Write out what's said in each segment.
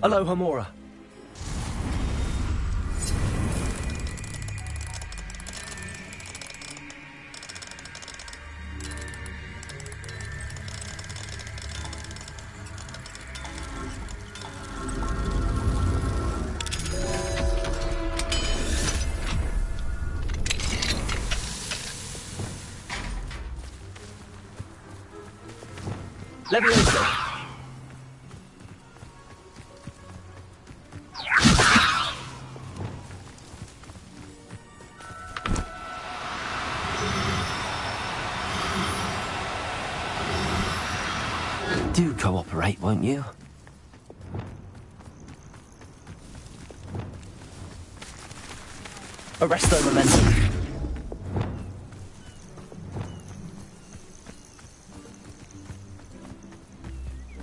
Aloha Mora. Levioso. Do cooperate, won't you? Arresto momentum.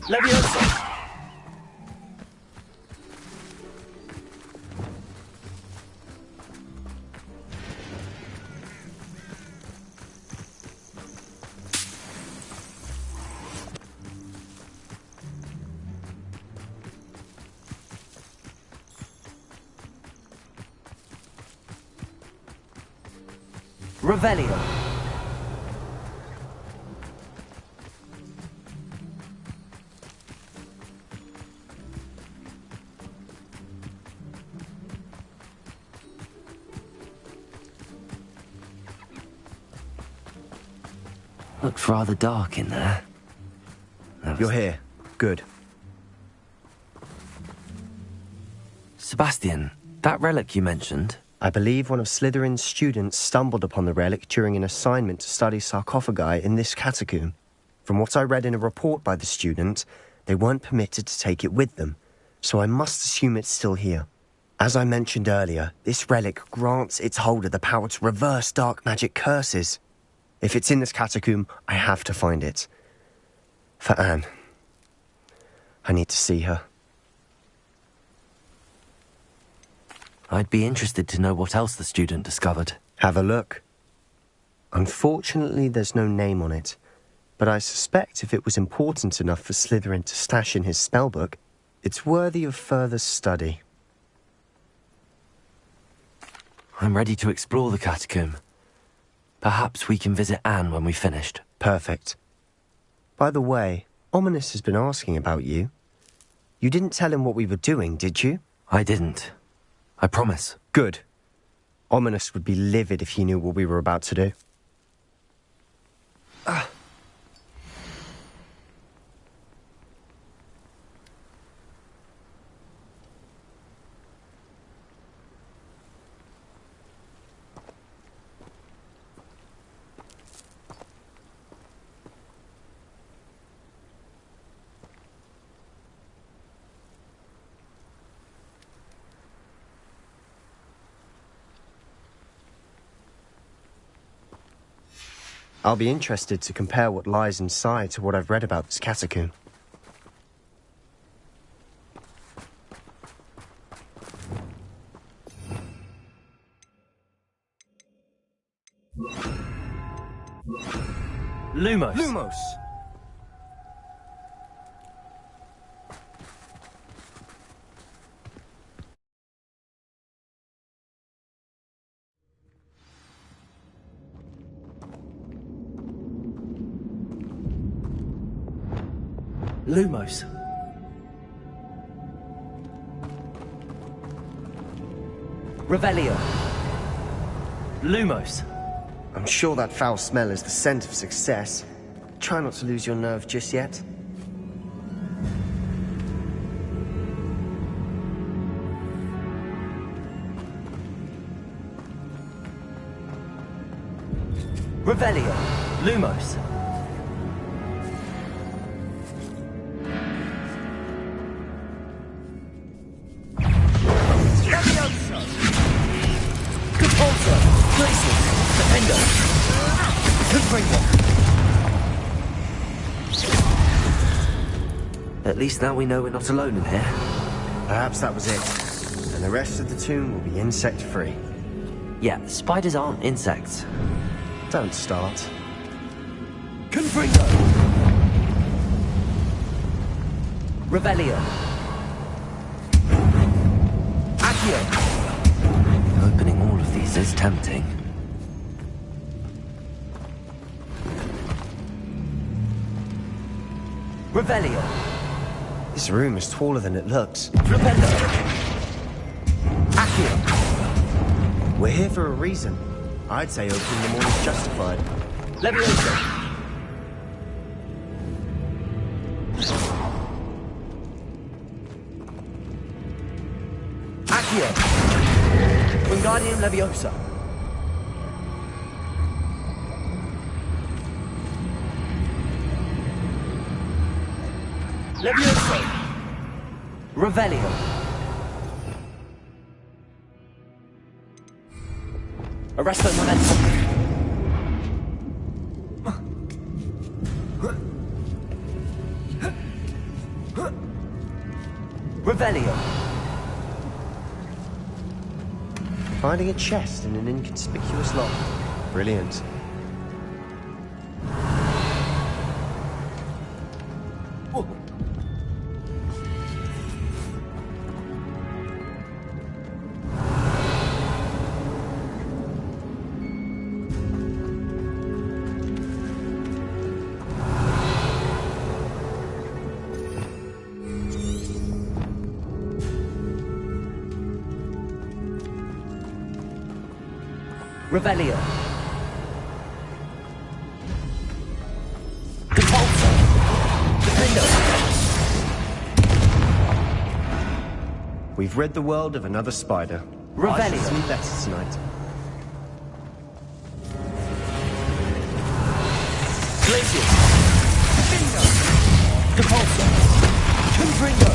Levioso. Revelio. Looks rather dark in there. You're here. Good. Sebastian, that relic you mentioned... I believe one of Slytherin's students stumbled upon the relic during an assignment to study sarcophagi in this catacomb. From what I read in a report by the student, they weren't permitted to take it with them, so I must assume it's still here. As I mentioned earlier, this relic grants its holder the power to reverse dark magic curses. If it's in this catacomb, I have to find it. For Anne. I need to see her. I'd be interested to know what else the student discovered. Have a look. Unfortunately, there's no name on it, but I suspect if it was important enough for Slytherin to stash in his spellbook, it's worthy of further study. I'm ready to explore the catacomb. Perhaps we can visit Anne when we've finished. Perfect. By the way, Ominous has been asking about you. You didn't tell him what we were doing, did you? I didn't. I promise. Good. Ominous would be livid if he knew what we were about to do. I'll be interested to compare what lies inside to what I've read about this catacomb. Lumos. Lumos! Lumos. Revelio. Lumos. I'm sure that foul smell is the scent of success. Try not to lose your nerve just yet. Revelio. Lumos. At least now we know we're not alone in here. Perhaps that was it. And the rest of the tomb will be insect-free. Yeah, spiders aren't insects. Don't start. Confringo. Revelio. Accio. Opening all of these is tempting. Revelio. This room is taller than it looks. Rependo. Accio. We're here for a reason. I'd say opening them all is justified. Levioso. Accio. Wingardium Leviosa. Levioso. Revelio. Arresto Momentum. Revelio. Finding a chest in an inconspicuous lock. Brilliant. Revelio. Repulsor. Defendo. We've rid the world of another spider. I shall Revelio. sleep better tonight. Glacius. Defendo. Repulsor. Confringo.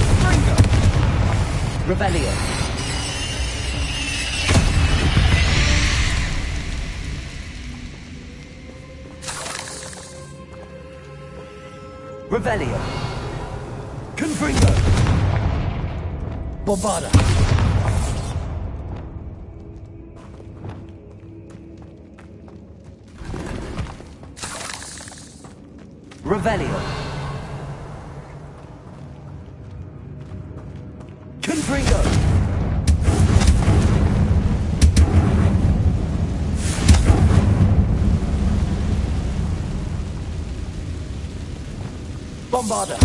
Revelio. Revelio. Confringo. Bombarda. Revelio. Confringo. Bombarda.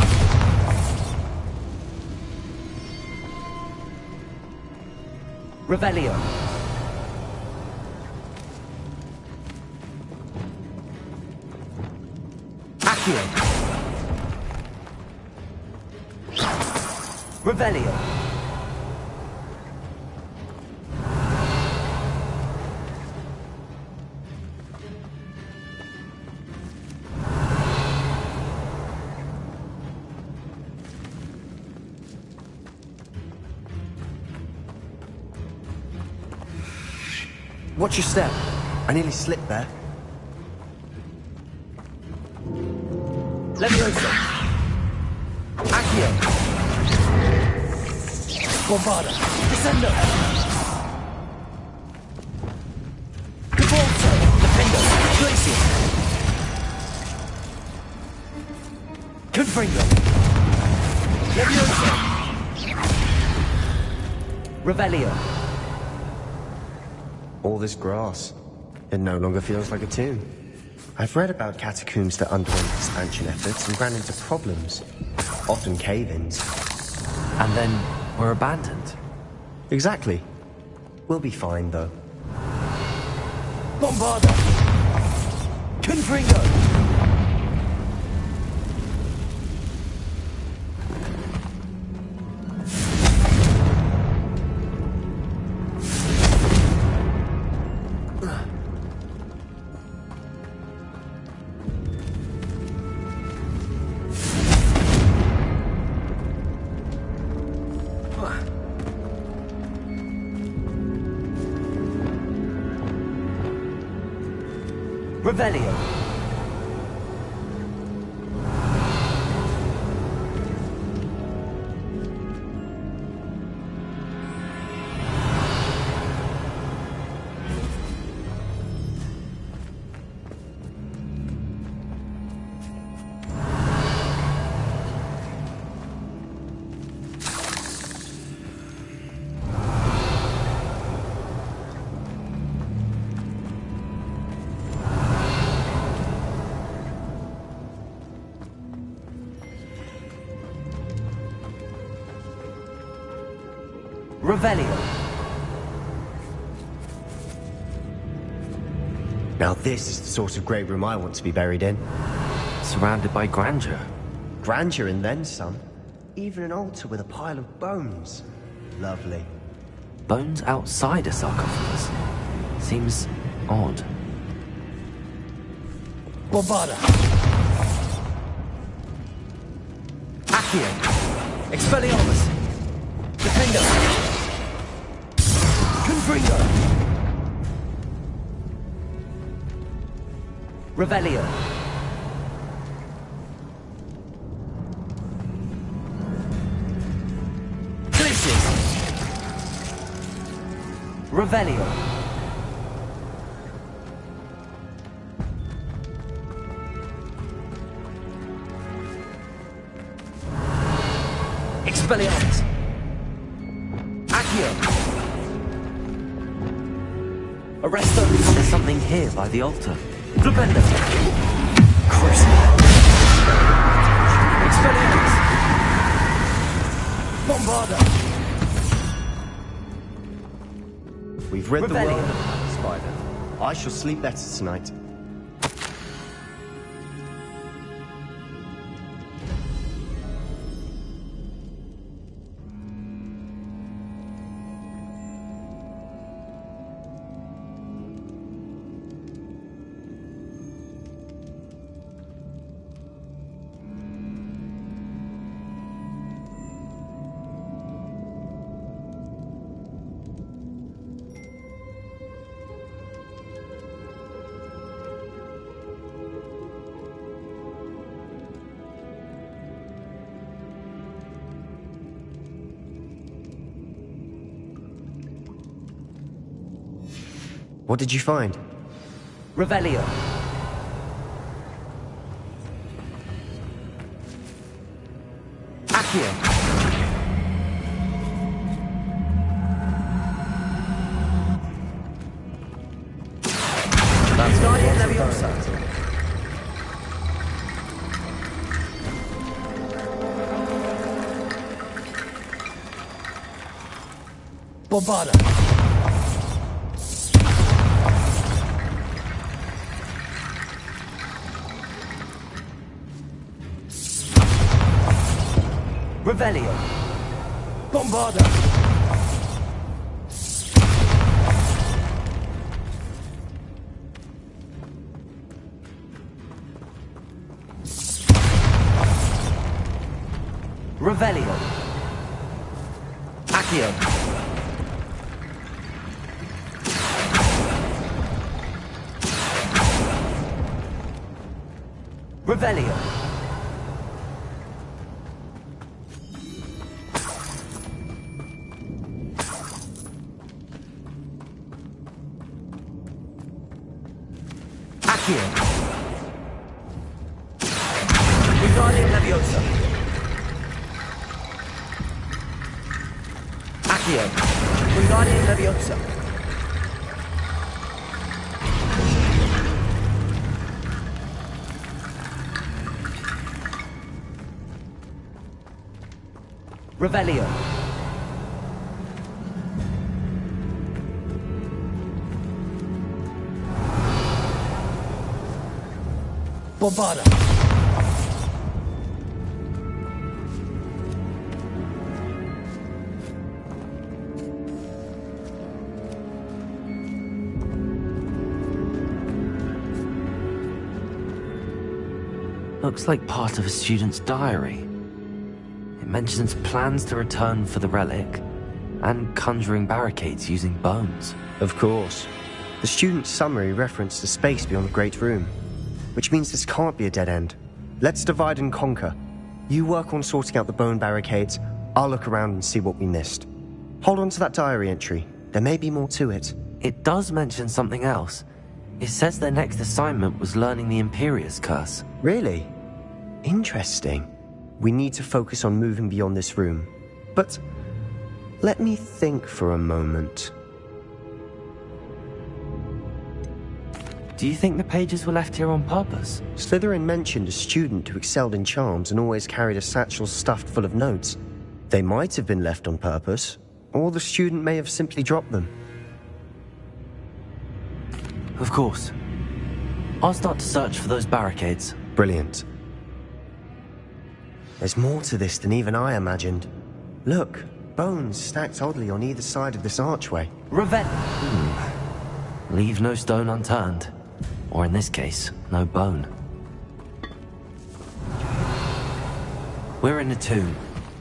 Revelio. Accio. Revelio. Watch your step. I nearly slipped there. Levioso. Accio. Bombarda. Descendo. Cavolto. Defendo. Glacius. Confringo. Levioso. Revelio. All this grass. It no longer feels like a tomb. I've read about catacombs that underwent expansion efforts and ran into problems. Often cave-ins. And then were abandoned. Exactly. We'll be fine, though. Bombarda. Confringo. Revelio. Revelio. Now this is the sort of great room I want to be buried in. Surrounded by grandeur. Grandeur and then some. Even an altar with a pile of bones. Lovely. Bones outside a sarcophagus. Seems odd. Bombarda. Accio. Expelliarmus. Defendo. Confringo. Revelio. Glitches. Revelio. Expelliarmus. Accio. Arresto. There's something here by the altar. Defendo. Crucible. Expelliarmus. Bombarda. We've rid the Revelio. world of that spider. I shall sleep better tonight. What did you find? Revelio. Accio. That's Guardian Leviosa. Bombarda. Revelio. Bombarda. Revelio. Accio. Revelio. Accio. Guardian Leviosa. Accio. Guardian Leviosa. Revelio. Bombarda. Looks like part of a student's diary. It mentions plans to return for the relic and conjuring barricades using bones. Of course. The student's summary referenced the space beyond the Great Room, which means this can't be a dead end. Let's divide and conquer. You work on sorting out the bone barricades, I'll look around and see what we missed. Hold on to that diary entry. There may be more to it. It does mention something else. It says their next assignment was learning the Imperius curse. Really? Interesting. We need to focus on moving beyond this room. But let me think for a moment. Do you think the pages were left here on purpose? Slytherin mentioned a student who excelled in charms and always carried a satchel stuffed full of notes. They might have been left on purpose, Or the student may have simply dropped them. Of course. I'll start to search for those barricades. Brilliant. There's more to this than even I imagined. Look, bones stacked oddly on either side of this archway. Leave no stone unturned. Or in this case, no bone. We're in a tomb.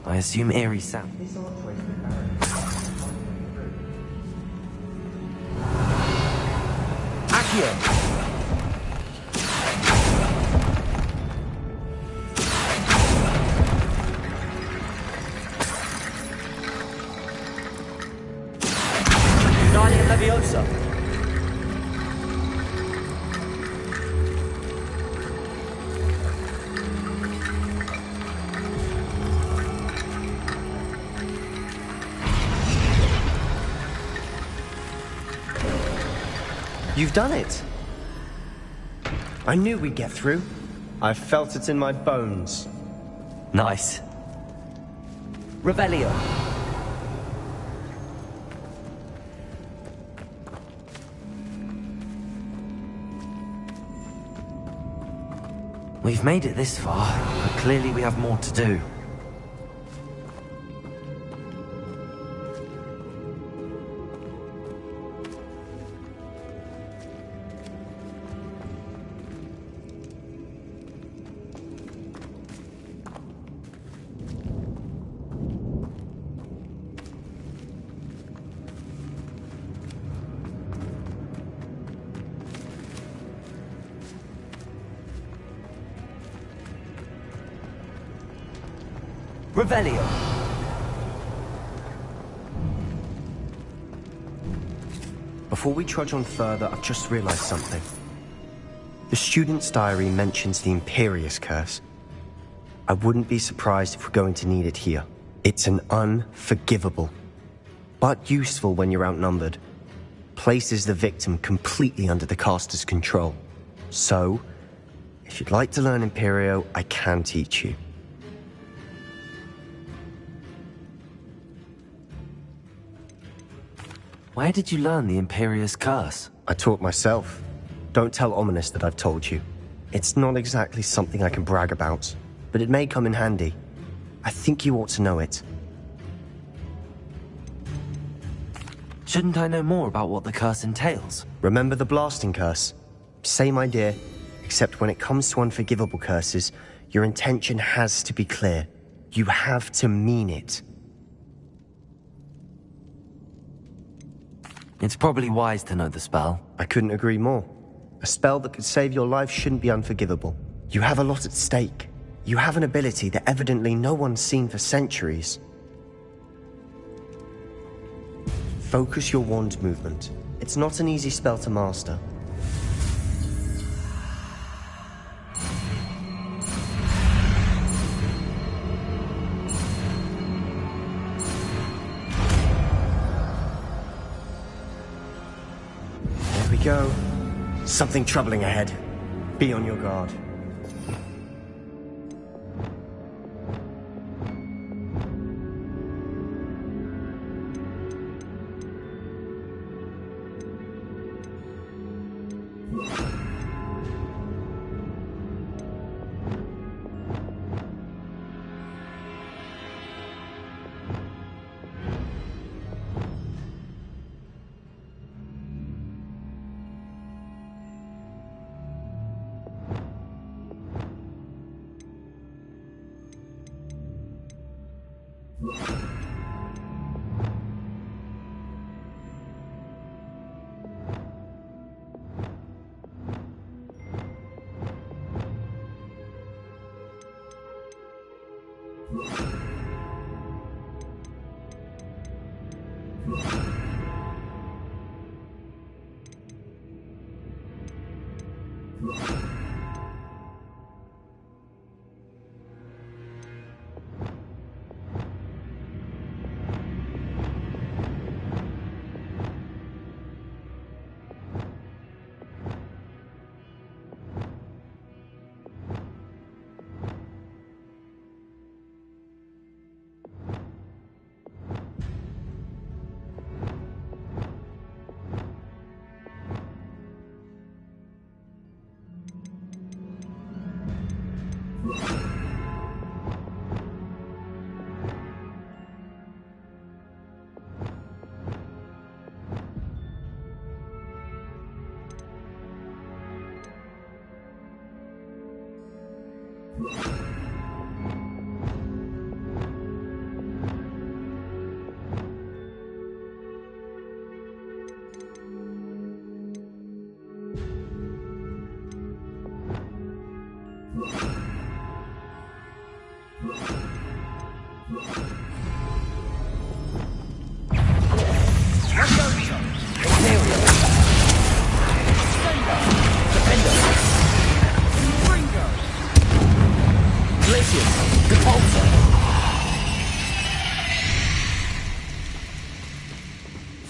I assume eerie sound. Accio! Wingardium Leviosa! You've done it! I knew we'd get through. I felt it in my bones. Nice. Revelio! We've made it this far, but clearly we have more to do. Revelio! Before we trudge on further, I've just realized something. The student's diary mentions the Imperious Curse. I wouldn't be surprised if we're going to need it here. It's an unforgivable, but useful when you're outnumbered. Places the victim completely under the caster's control. So, if you'd like to learn Imperio, I can teach you. Where did you learn the Imperious Curse? I taught myself. Don't tell Ominous that I've told you. It's not exactly something I can brag about, but it may come in handy. I think you ought to know it. Shouldn't I know more about what the curse entails? Remember the blasting curse? Same idea, except when it comes to unforgivable curses, your intention has to be clear. You have to mean it. It's probably wise to know the spell. I couldn't agree more. A spell that could save your life shouldn't be unforgivable. You have a lot at stake. You have an ability that evidently no one's seen for centuries. Focus your wand movement. It's not an easy spell to master. There we go. Something troubling ahead. Be on your guard.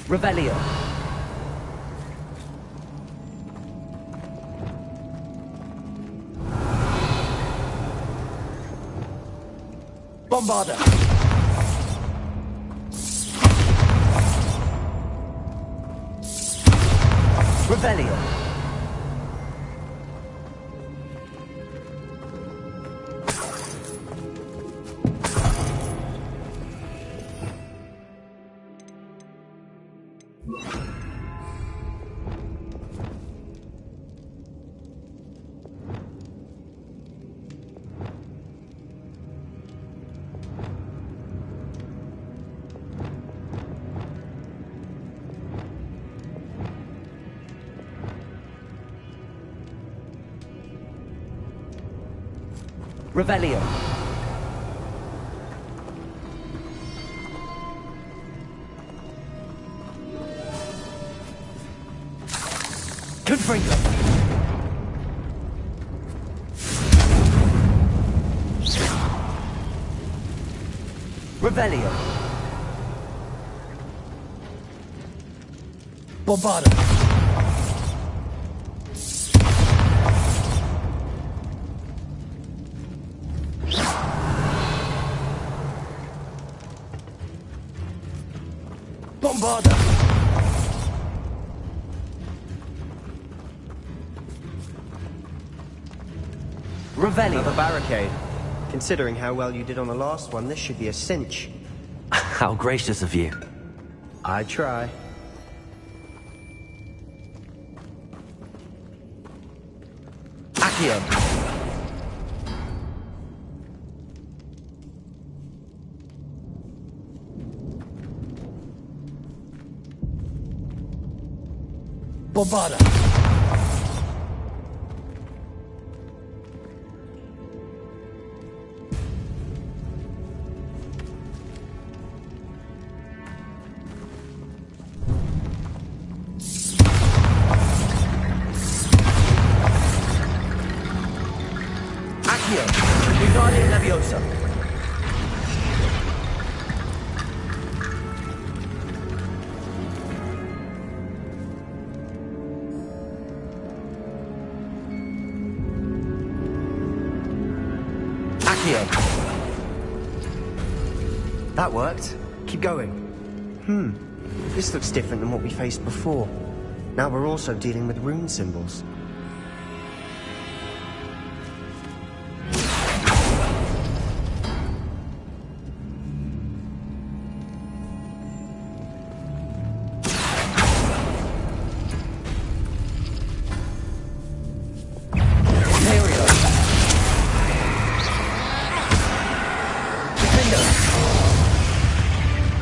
Revelio. Bombarda. Revelio. Revelio. Confringo. Revelio. Bombarda. Bombarda. Revelio. Another barricade. Considering how well you did on the last one, this should be a cinch. How gracious of you. I try. Accio. Bombarda. Accio. Wingardium Leviosa. That worked. Keep going. This looks different than what we faced before. Now we're also dealing with rune symbols.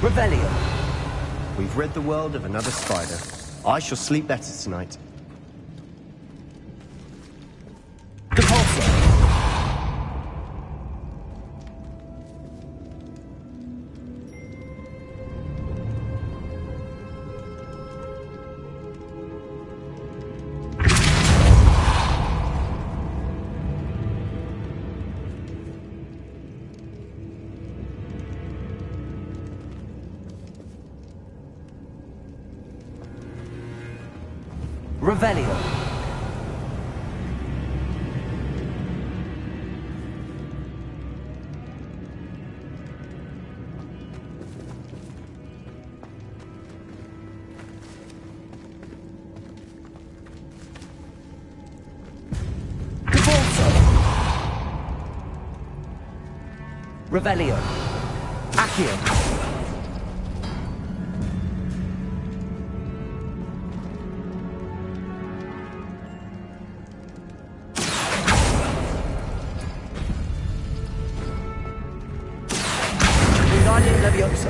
Revelio. We've rid the world of another spider. I shall sleep better tonight. Compulso. Revelio. Compulso. Revelio. Accio. Wingardium Leviosa.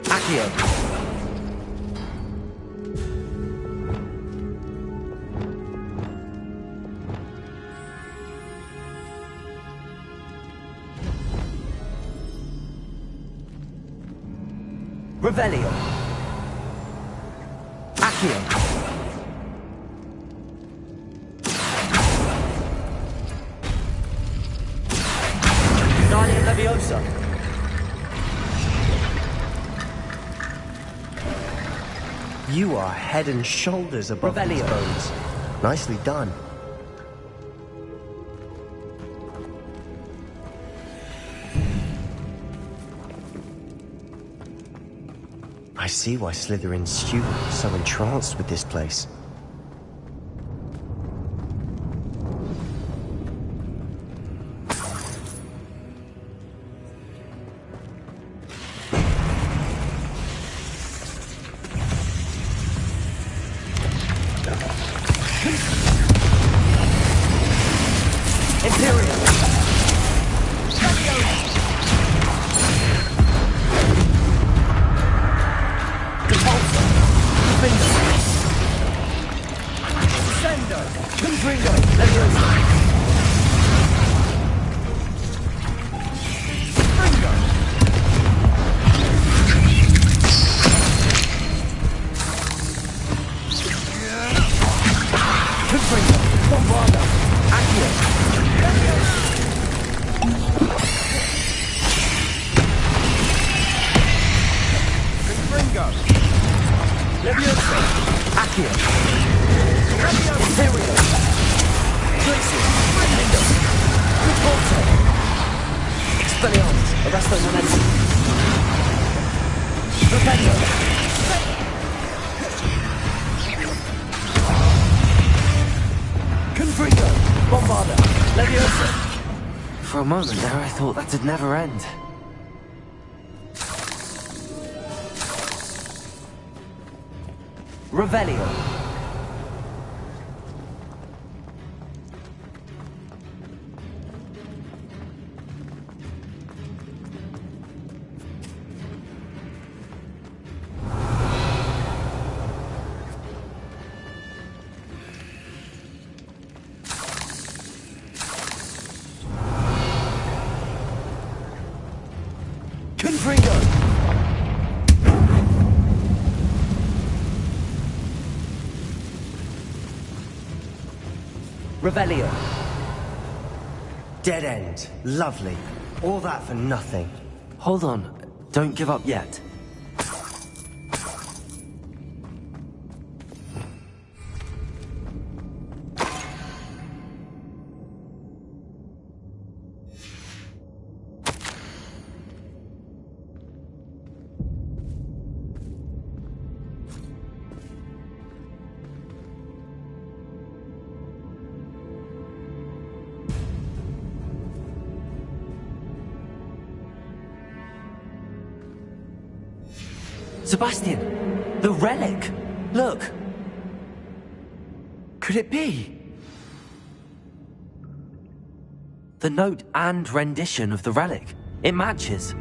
Accio. Revelio. Accio. Leviosa! You are head and shoulders above these Revelio. bones. Nicely done. I see why Slytherin's students are so entranced with this place. Imperial! Repulsor! Defender! Descendo! Confringo! Leviosa! Fringo! Confringo! Bombarda! Accio! Confringo! Leviosa! Accio! Imperial! Glacius! Fringo! Repulsor! Expelliarmus! Arresto Momentum! Rependo! Confringo! Bombarda! Leviosa! For a moment there, I thought that'd never end. Revelio! Confringo! Revelio! Dead end. Lovely. All that for nothing. Hold on, don't give up yet. Sebastian! The relic! Look! Could it be? The note and rendition of the relic. It matches.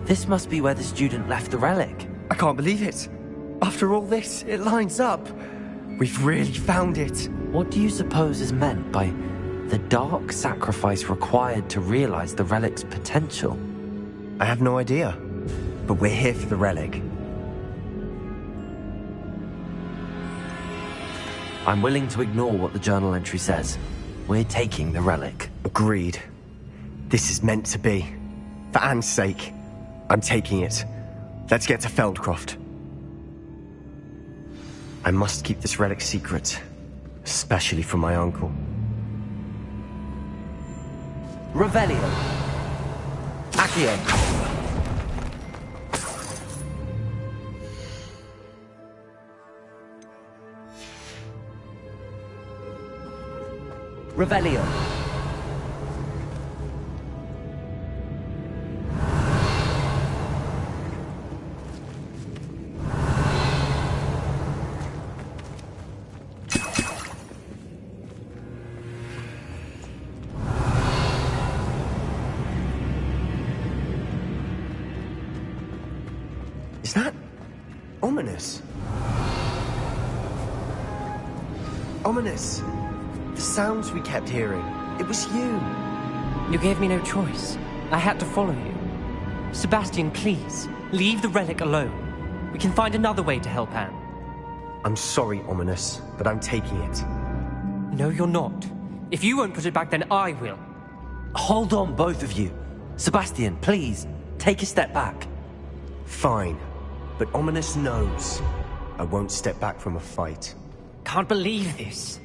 This must be where the student left the relic. I can't believe it. After all this, it lines up. We've really found it. What do you suppose is meant by the dark sacrifice required to realize the relic's potential? I have no idea. But we're here for the relic. I'm willing to ignore what the journal entry says. We're taking the relic. Agreed. This is meant to be. For Anne's sake, I'm taking it. Let's get to Feldcroft. I must keep this relic secret, especially from my uncle. Revelio! Accio! Revelio! Is that ominous? Ominous! The sounds we kept hearing. It was you. You gave me no choice. I had to follow you. Sebastian, please, leave the relic alone. We can find another way to help Anne. I'm sorry, Ominous, but I'm taking it. No, you're not. If you won't put it back, then I will. Hold on, both of you. Sebastian, please, take a step back. Fine, but Ominous knows I won't step back from a fight. Can't believe this.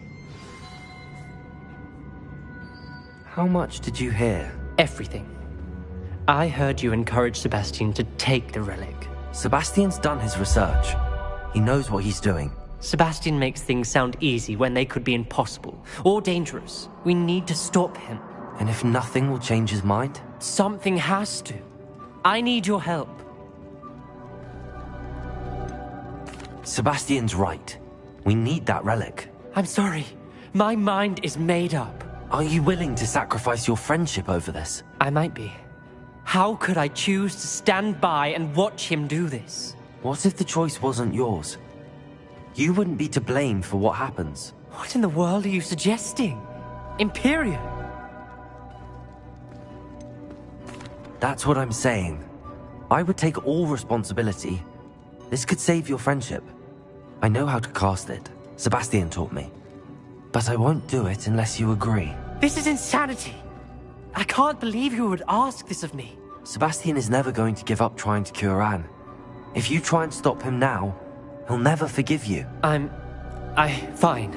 How much did you hear? Everything. I heard you encourage Sebastian to take the relic. Sebastian's done his research. He knows what he's doing. Sebastian makes things sound easy when they could be impossible or dangerous. We need to stop him. And if nothing will change his mind? Something has to. I need your help. Sebastian's right. We need that relic. I'm sorry. My mind is made up. Are you willing to sacrifice your friendship over this? I might be. How could I choose to stand by and watch him do this? What if the choice wasn't yours? You wouldn't be to blame for what happens. What in the world are you suggesting? Imperium? That's what I'm saying. I would take all responsibility. This could save your friendship. I know how to cast it. Sebastian taught me. But I won't do it unless you agree. This is insanity. I can't believe you would ask this of me. Sebastian is never going to give up trying to cure Anne. If you try and stop him now, he'll never forgive you. Fine.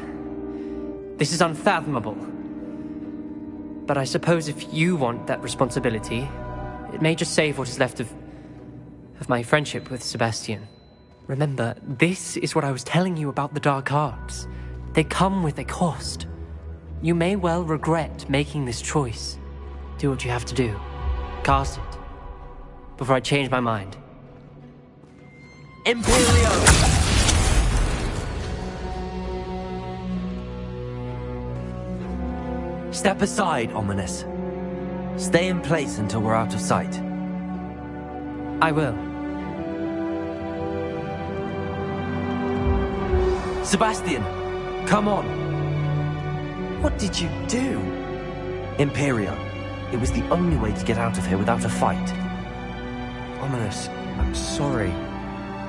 This is unfathomable. But I suppose if you want that responsibility, it may just save what is left of my friendship with Sebastian. Remember, this is what I was telling you about the dark arts. They come with a cost. You may well regret making this choice. Do what you have to do. Cast it. Before I change my mind. Imperio! Step aside, Ominous. Stay in place until we're out of sight. I will. Sebastian, come on. What did you do? Imperio. It was the only way to get out of here without a fight. Ominous, I'm sorry.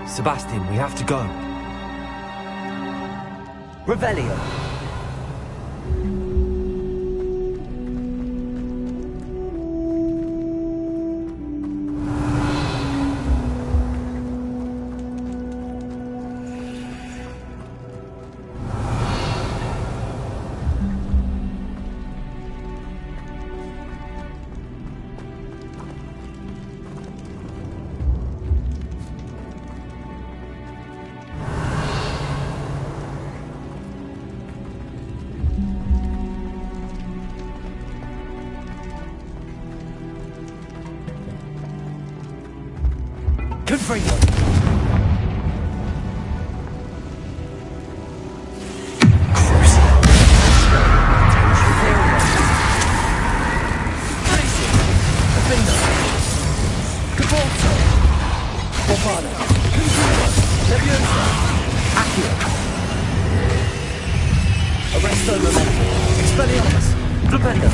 Sebastian, we have to go. Revelio. Confringo. Arresto Momentum. Expelliarmus. Flipendo.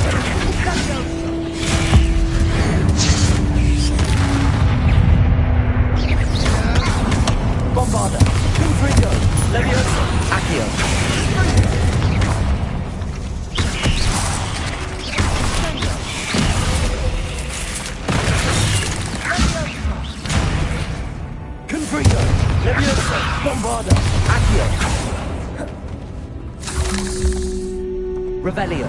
Bombarda. Confringo. Leviosa. Accio. Confringo. Leviosa. Bombarda. Accio. Revelio.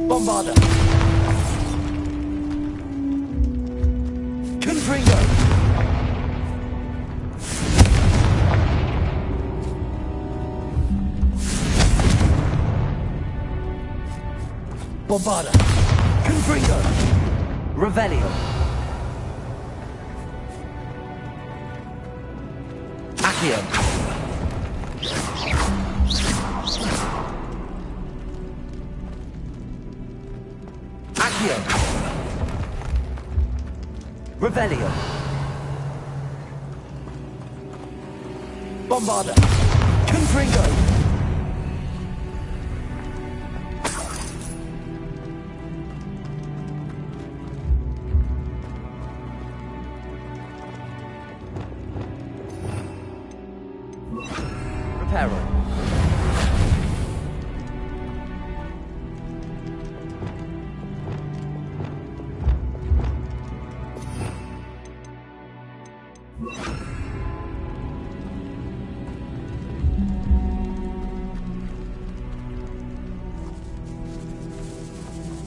Bombarda. Confringo. Bombarda. Confringo. Revelio. Accio. Accio. Revelio. Bombarda. Confringo.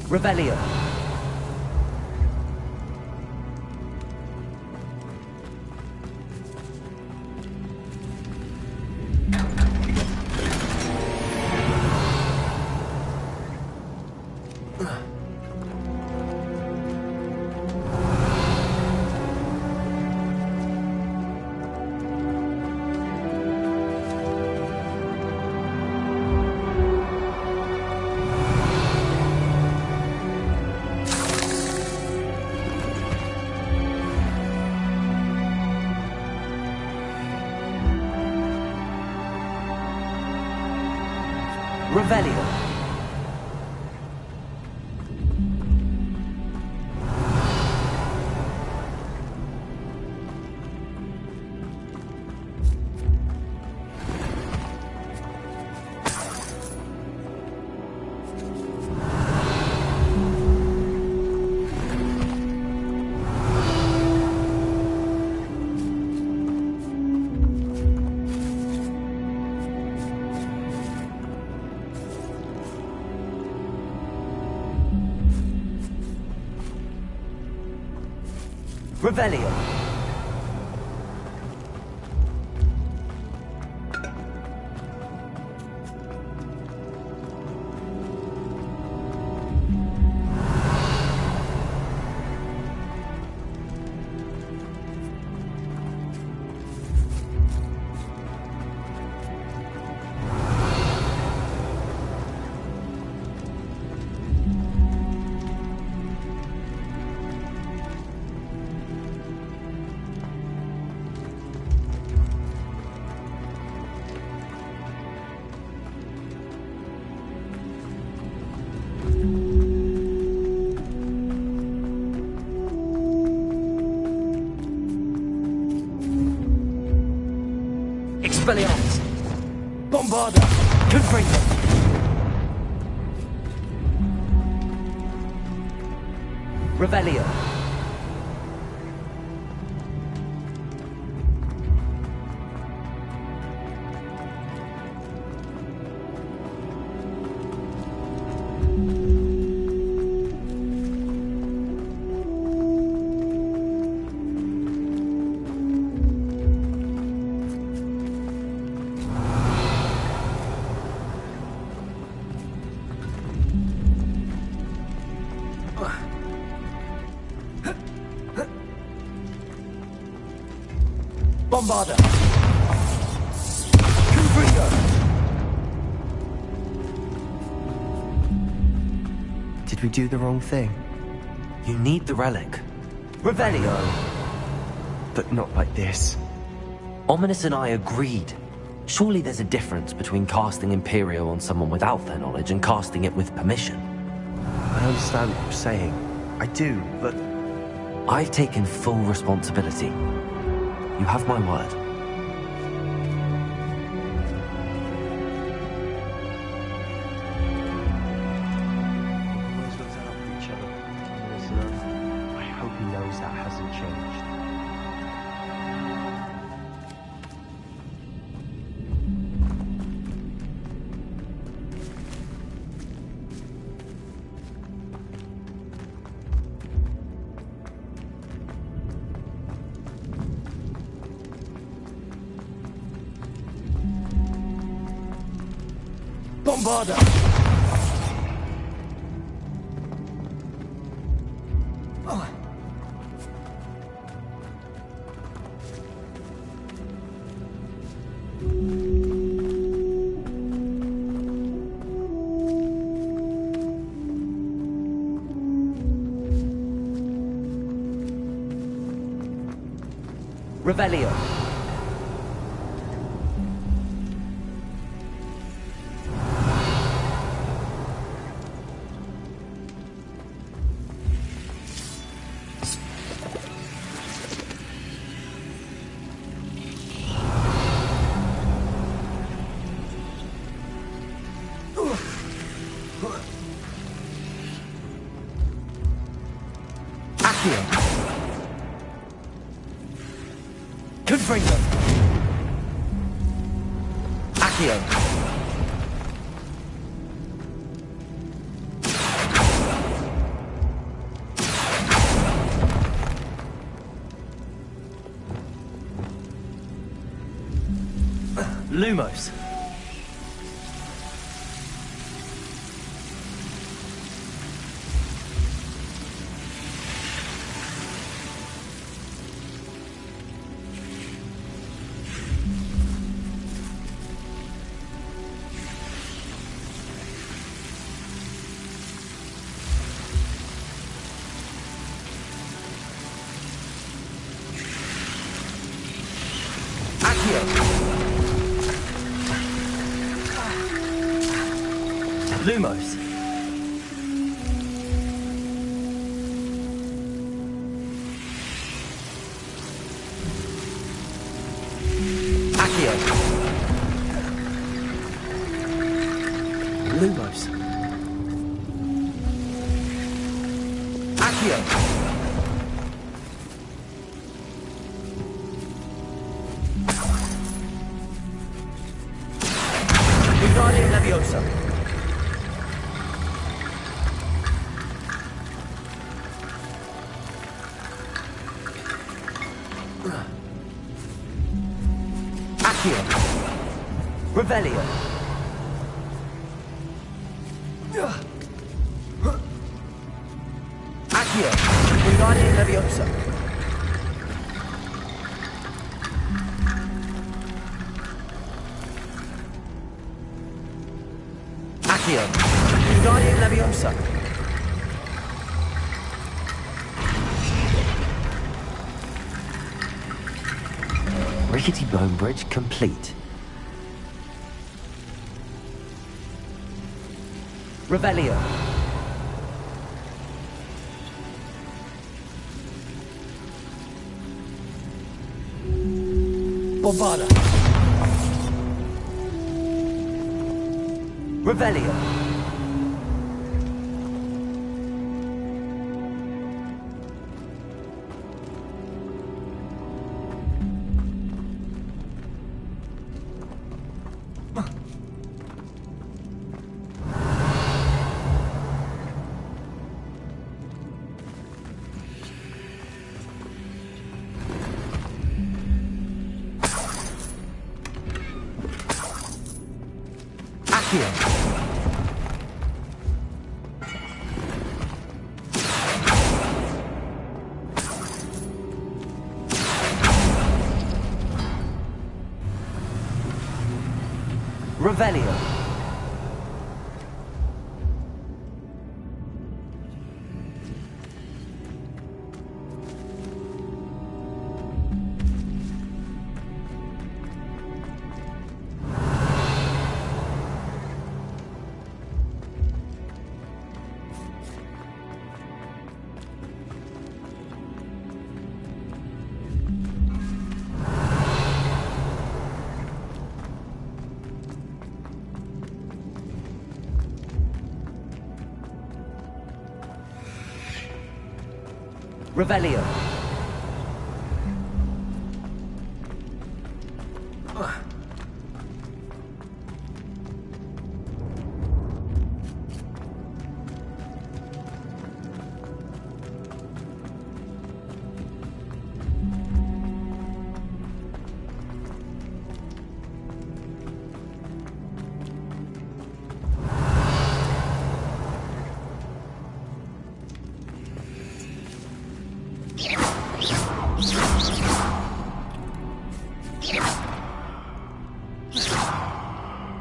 Revelio. Revelio. Revelio. Expelliarmus! Bombarda! Confringo! Revelio! Bombarda! Confringo! Did we do the wrong thing? You need the relic. Revelio! But not like this. Ominous and I agreed. Surely there's a difference between casting Imperio on someone without their knowledge and casting it with permission. I understand what you're saying. I do, but I've taken full responsibility. You have my word. always looked out for each other. Listener, I hope he knows that hasn't changed. Bombarda! Revelio. Accio. Confringo. Accio. Lumos. Lumos. Accio. Lumos. Accio. Wingardium Leviosa. Accio. Revelio. Accio. Wingardium Leviosa. Accio. Wingardium Leviosa. Rickety bone bridge complete. Revelio. Bombarda. Revelio. Accio. Revelio. Revelio.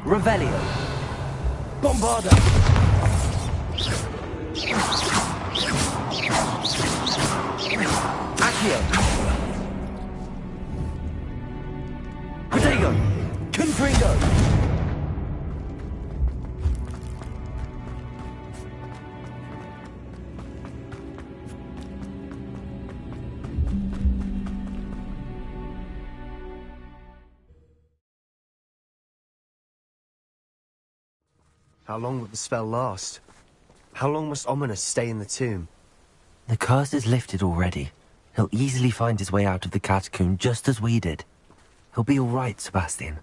Revelio. Bombarda. Accio. Protego. Confringo. How long will the spell last? How long must Ominous stay in the tomb? The curse is lifted already. He'll easily find his way out of the catacomb just as we did. He'll be all right, Sebastian.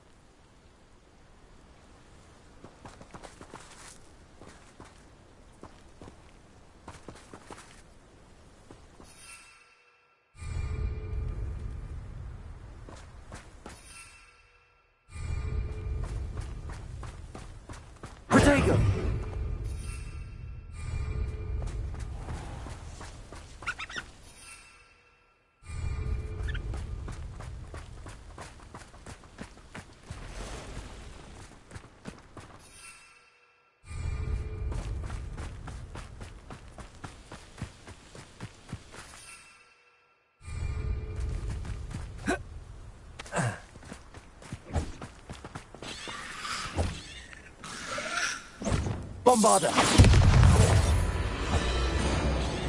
Bombarda.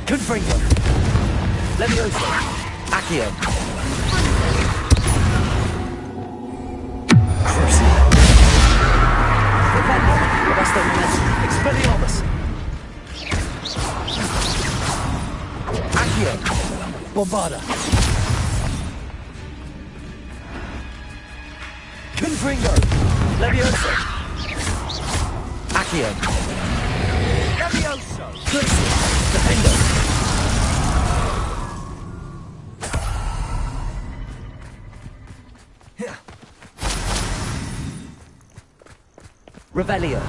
Confringo. Levioso. Accio. Crucible. Defender. Resto. Expelliarmus. Accio. Bombarda. Confringo. Levioso. Accio. Levioso. Crucible. Defender. Revelio.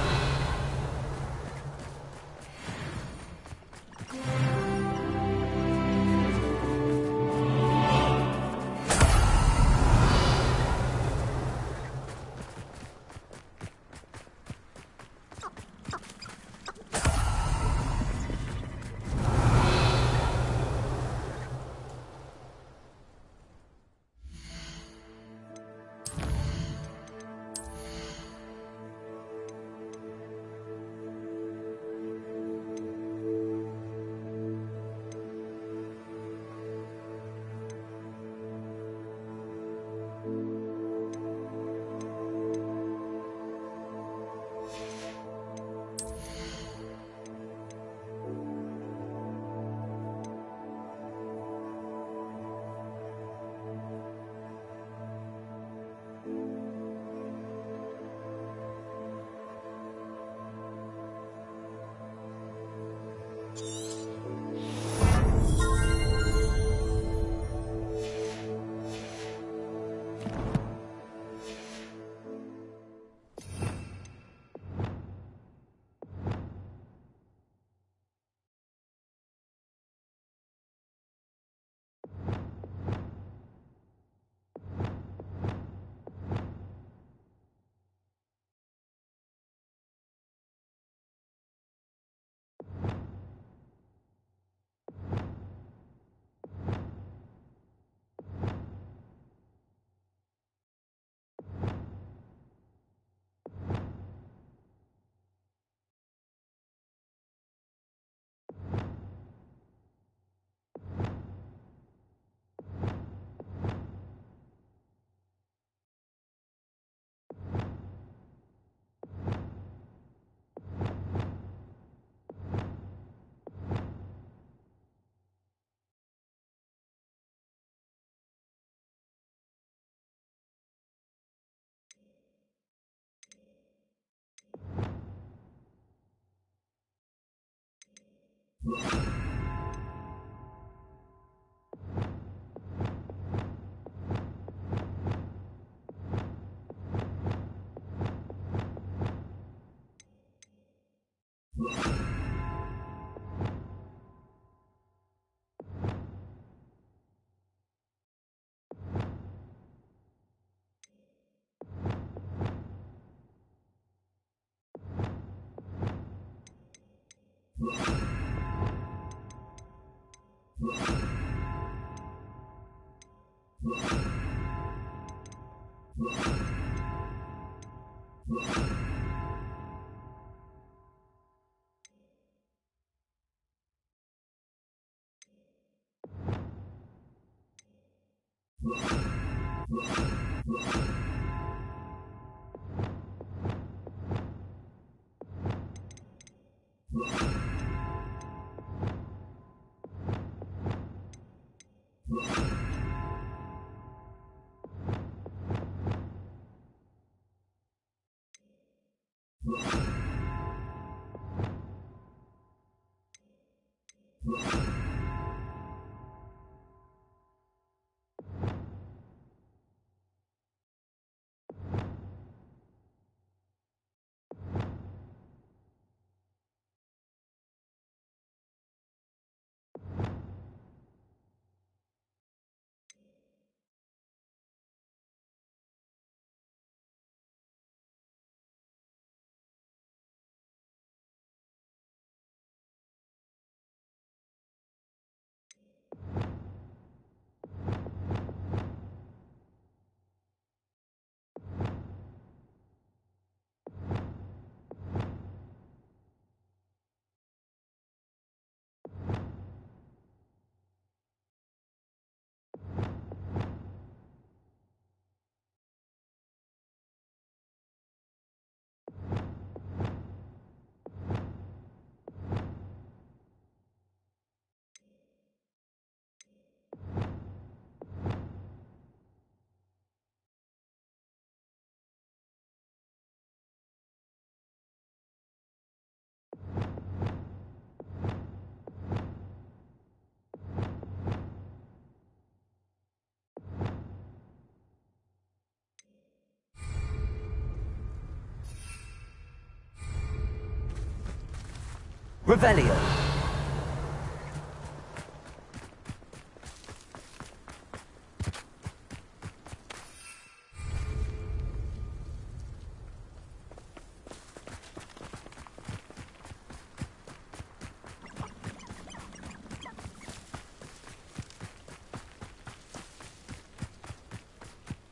Revelio.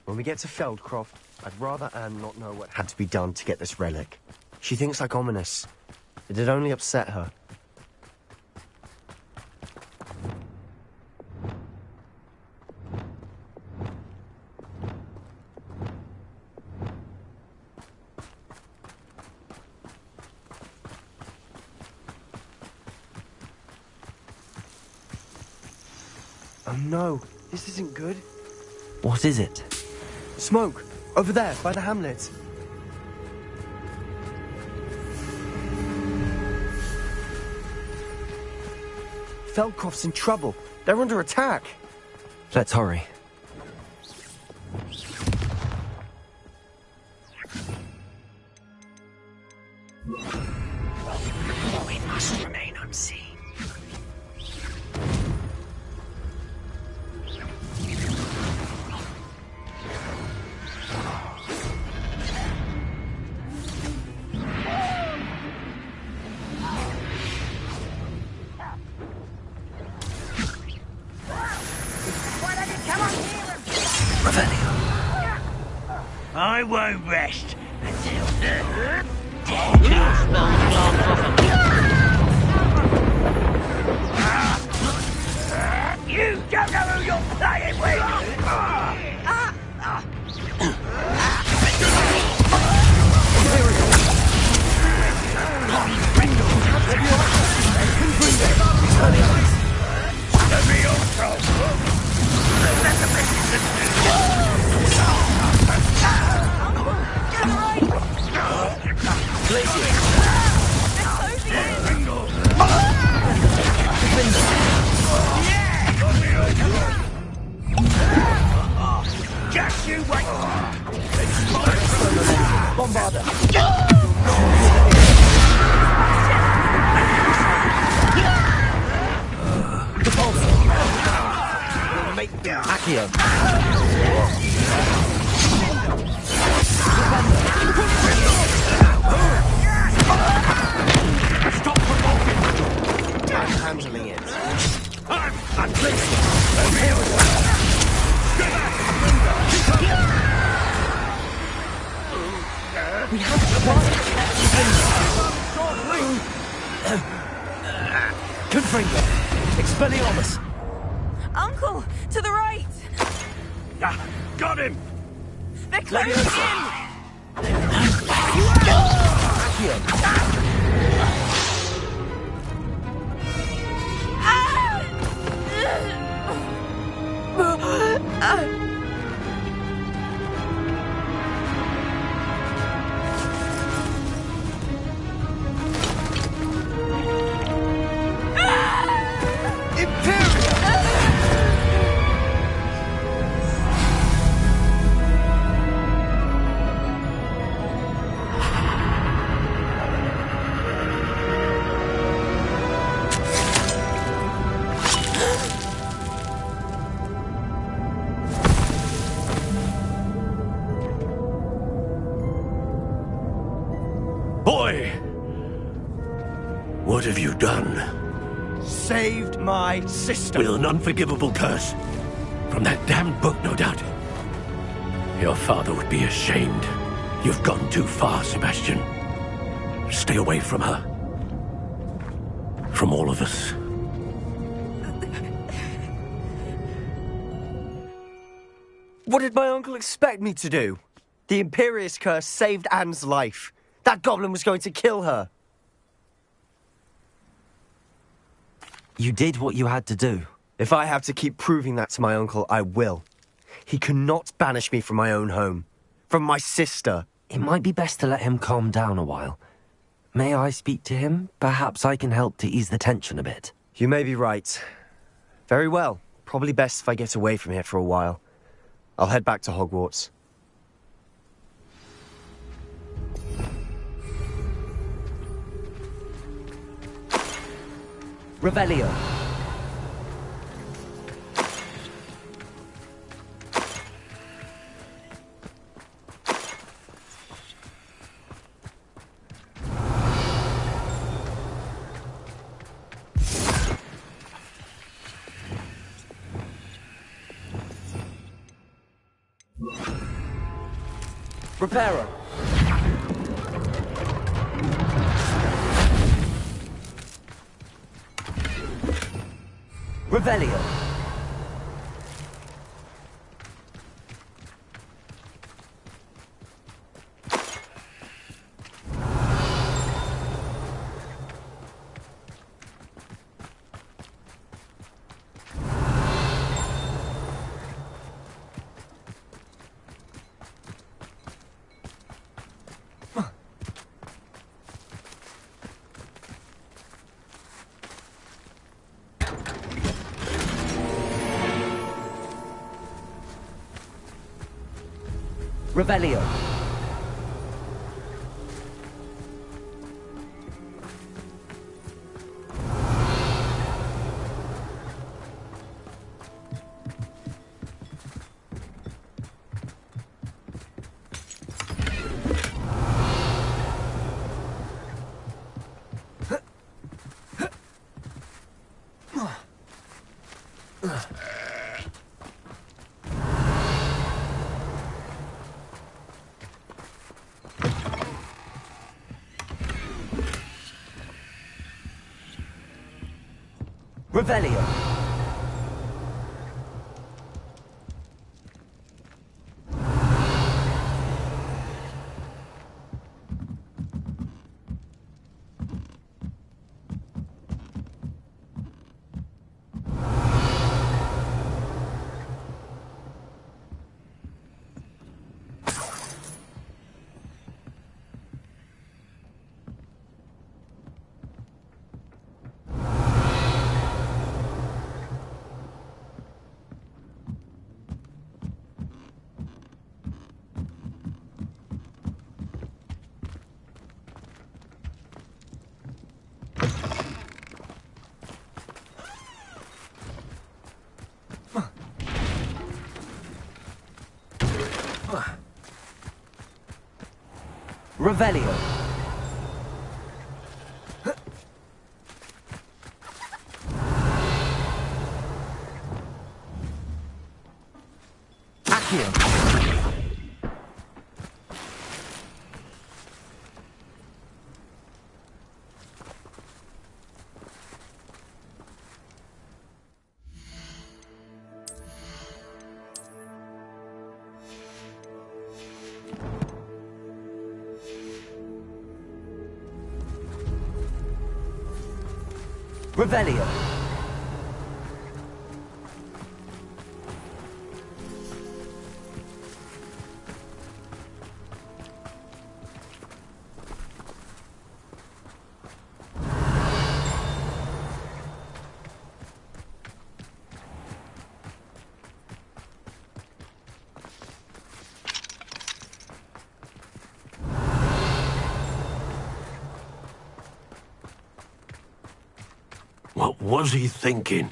When we get to Feldcroft, I'd rather Anne not know what had to be done to get this relic. She thinks like ominous. It'd only upset her. Oh no, this isn't good. What is it? Smoke! Over there, by the hamlet. Feldcroft's in trouble. They're under attack. Let's hurry. We must remain unseen. I won't rest until the kill spells off. You don't know who you're playing with! Just you wait! Bombarda. Accio. Stop provoking! I'm handling it. I'm placing. We have to Confringo. Expelliarmus. Uncle, to the right! Got him! They're closing in! Boy! What have you done? Saved my sister. With an unforgivable curse. From that damned book, no doubt. Your father would be ashamed. You've gone too far, Sebastian. Stay away from her. From all of us. What did my uncle expect me to do? The Imperious curse saved Anne's life. That goblin was going to kill her. You did what you had to do. If I have to keep proving that to my uncle, I will. He cannot banish me from my own home. From my sister. It might be best to let him calm down a while. May I speak to him? Perhaps I can help to ease the tension a bit. You may be right. Very well. Probably best if I get away from here for a while. I'll head back to Hogwarts. Revelio. Reparo. Revelio. Revelio. Revelio. Revelio. Accio. Revelio. What was he thinking?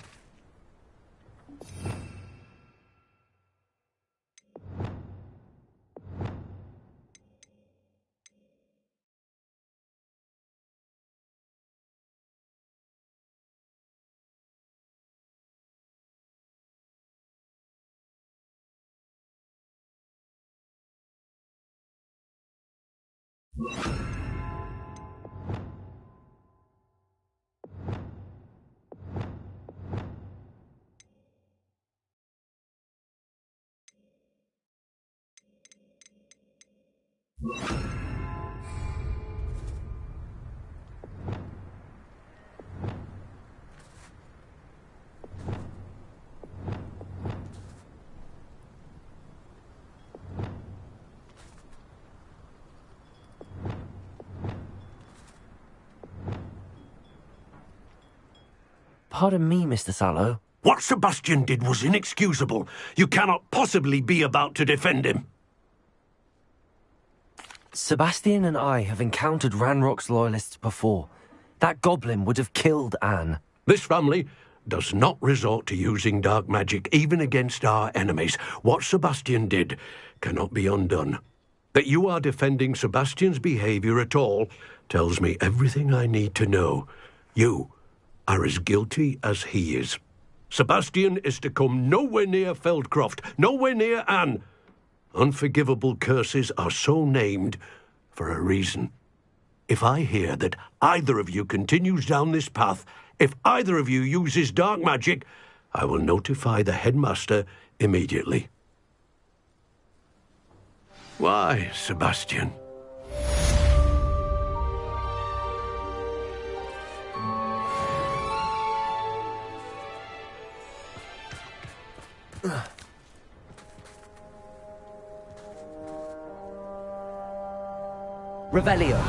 Pardon me, Mr. Sallow. What Sebastian did was inexcusable. You cannot possibly be about to defend him. Sebastian and I have encountered Ranrock's loyalists before. That goblin would have killed Anne. This family does not resort to using dark magic even against our enemies. What Sebastian did cannot be undone. That you are defending Sebastian's behavior at all tells me everything I need to know. You are as guilty as he is. Sebastian is to come nowhere near Feldcroft, nowhere near Anne. Unforgivable curses are so named for a reason. If I hear that either of you continues down this path, if either of you uses dark magic, I will notify the headmaster immediately. Why, Sebastian? Revelio.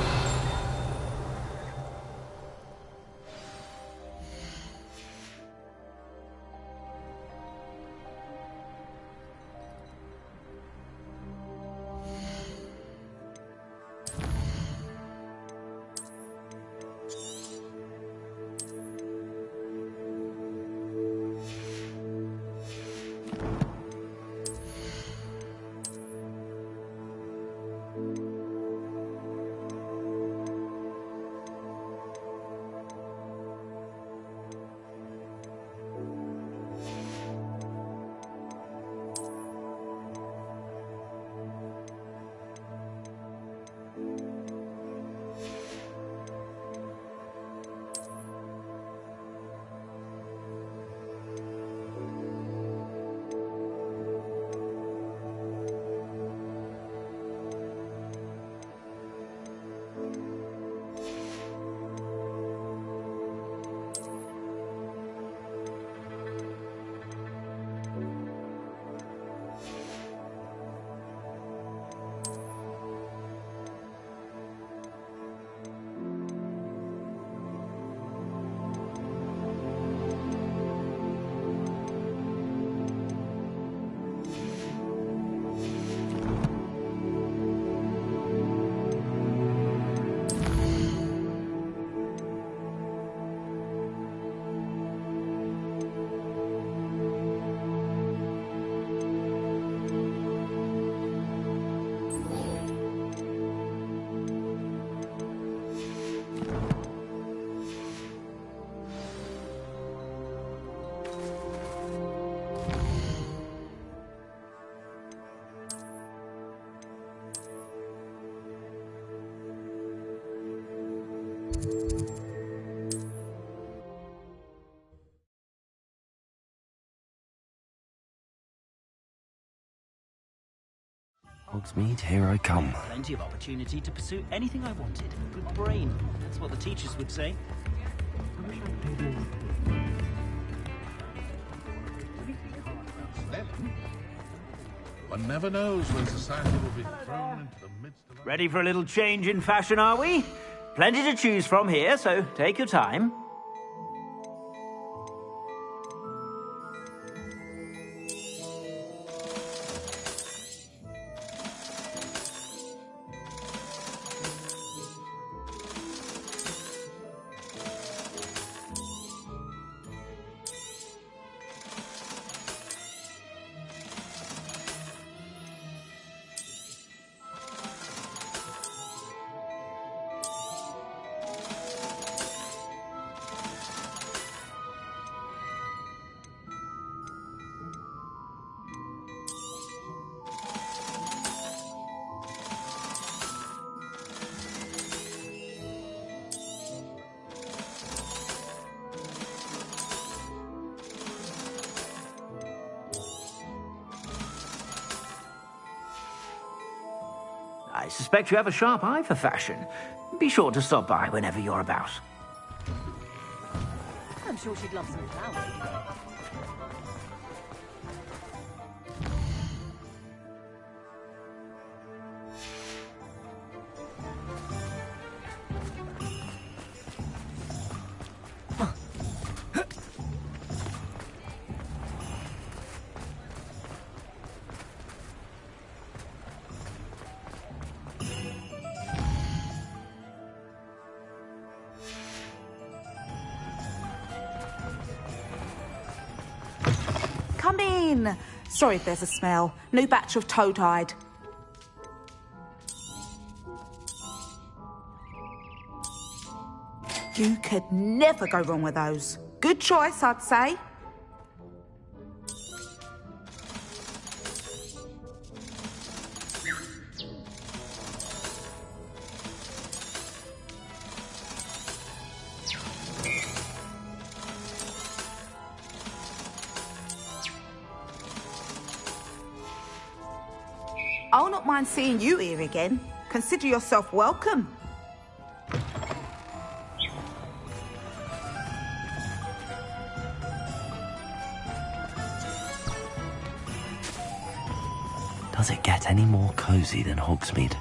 Hogsmeade, here I come. Plenty of opportunity to pursue anything I wanted. Good brain. That's what the teachers would say. One never knows when society will be thrown into the midst of... Ready for a little change in fashion, are we? Plenty to choose from here, so take your time. I suspect you have a sharp eye for fashion. Be sure to stop by whenever you're about. I'm sure she'd love some flowers. come in. Sorry if there's a smell. New batch of toad-hide. You could never go wrong with those. Good choice, I'd say. I'll not mind seeing you here again. Consider yourself welcome. Does it get any more cozy than Hogsmeade?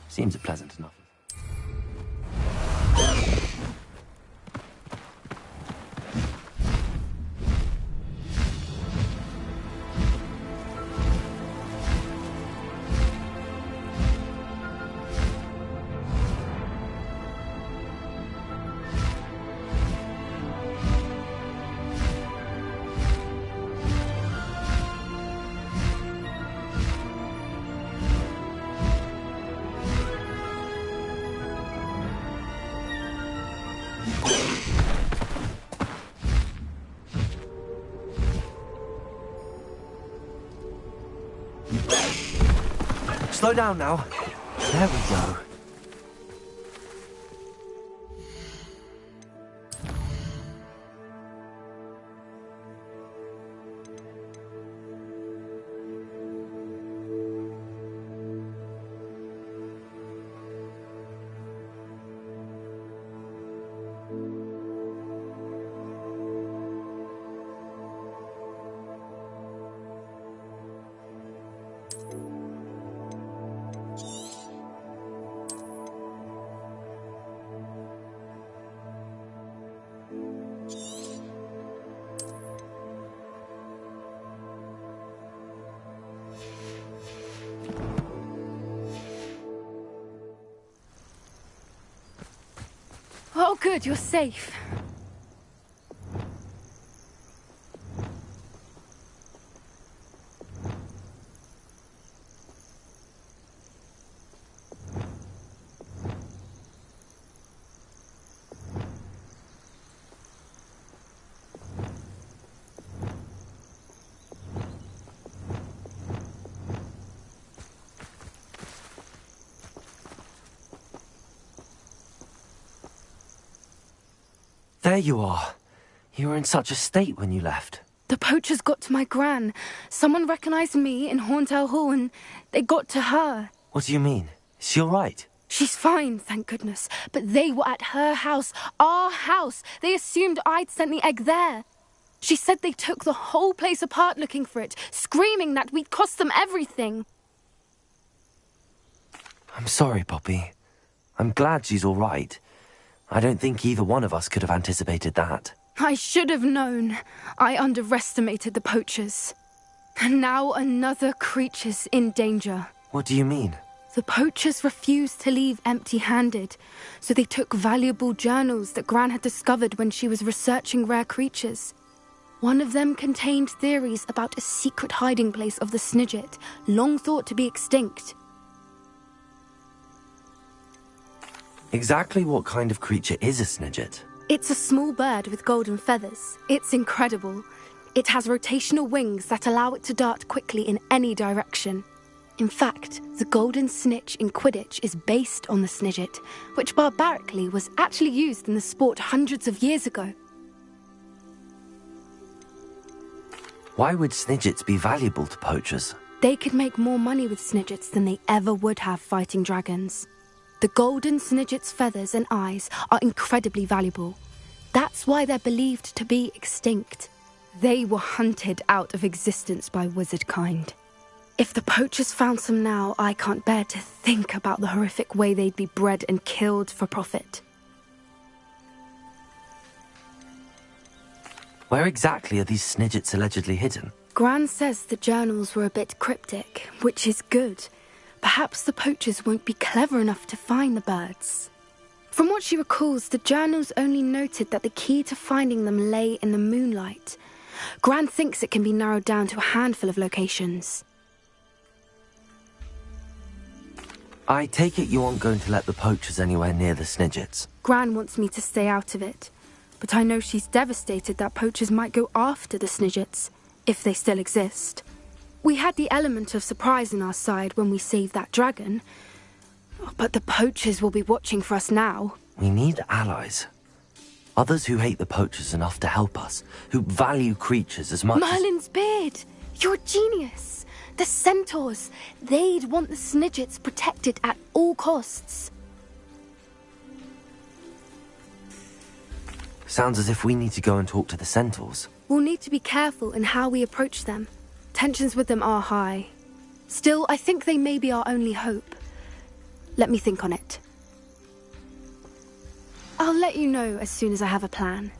Seems pleasant enough. Slow down now. There we go. Oh, good, you're safe. There you are. You were in such a state when you left. The poachers got to my gran. Someone recognized me in Horntail Hall and they got to her. What do you mean? Is she all right? She's fine, thank goodness. But they were at her house, our house. They assumed I'd sent the egg there. She said they took the whole place apart looking for it, screaming that we'd cost them everything. I'm sorry, Poppy. I'm glad she's all right. I don't think either one of us could have anticipated that. I should have known. I underestimated the poachers. And now another creature's in danger. What do you mean? The poachers refused to leave empty-handed, so they took valuable journals that Gran had discovered when she was researching rare creatures. One of them contained theories about a secret hiding place of the Snidget, long thought to be extinct. Exactly what kind of creature is a Snidget? It's a small bird with golden feathers. It's incredible. It has rotational wings that allow it to dart quickly in any direction. In fact, the golden snitch in Quidditch is based on the Snidget, which barbarically was actually used in the sport hundreds of years ago. Why would Snidgets be valuable to poachers? They could make more money with Snidgets than they ever would have fighting dragons. the golden snidget's feathers and eyes are incredibly valuable. That's why they're believed to be extinct. They were hunted out of existence by wizard kind. If the poachers found some now, I can't bear to think about the horrific way they'd be bred and killed for profit. Where exactly are these snidgets allegedly hidden? Gran says the journals were a bit cryptic, which is good. Perhaps the poachers won't be clever enough to find the birds. From what she recalls, the journals only noted that the key to finding them lay in the moonlight. Gran thinks it can be narrowed down to a handful of locations. I take it you aren't going to let the poachers anywhere near the snidgets. Gran wants me to stay out of it, but I know she's devastated that poachers might go after the snidgets, if they still exist. We had the element of surprise on our side when we saved that dragon, but the poachers will be watching for us now. We need allies. Others who hate the poachers enough to help us, who value creatures as much Merlin's beard! You're a genius! The centaurs, they'd want the snidgets protected at all costs. Sounds as if we need to go and talk to the centaurs. We'll need to be careful in how we approach them. Tensions with them are high. Still, I think they may be our only hope. Let me think on it. I'll let you know as soon as I have a plan.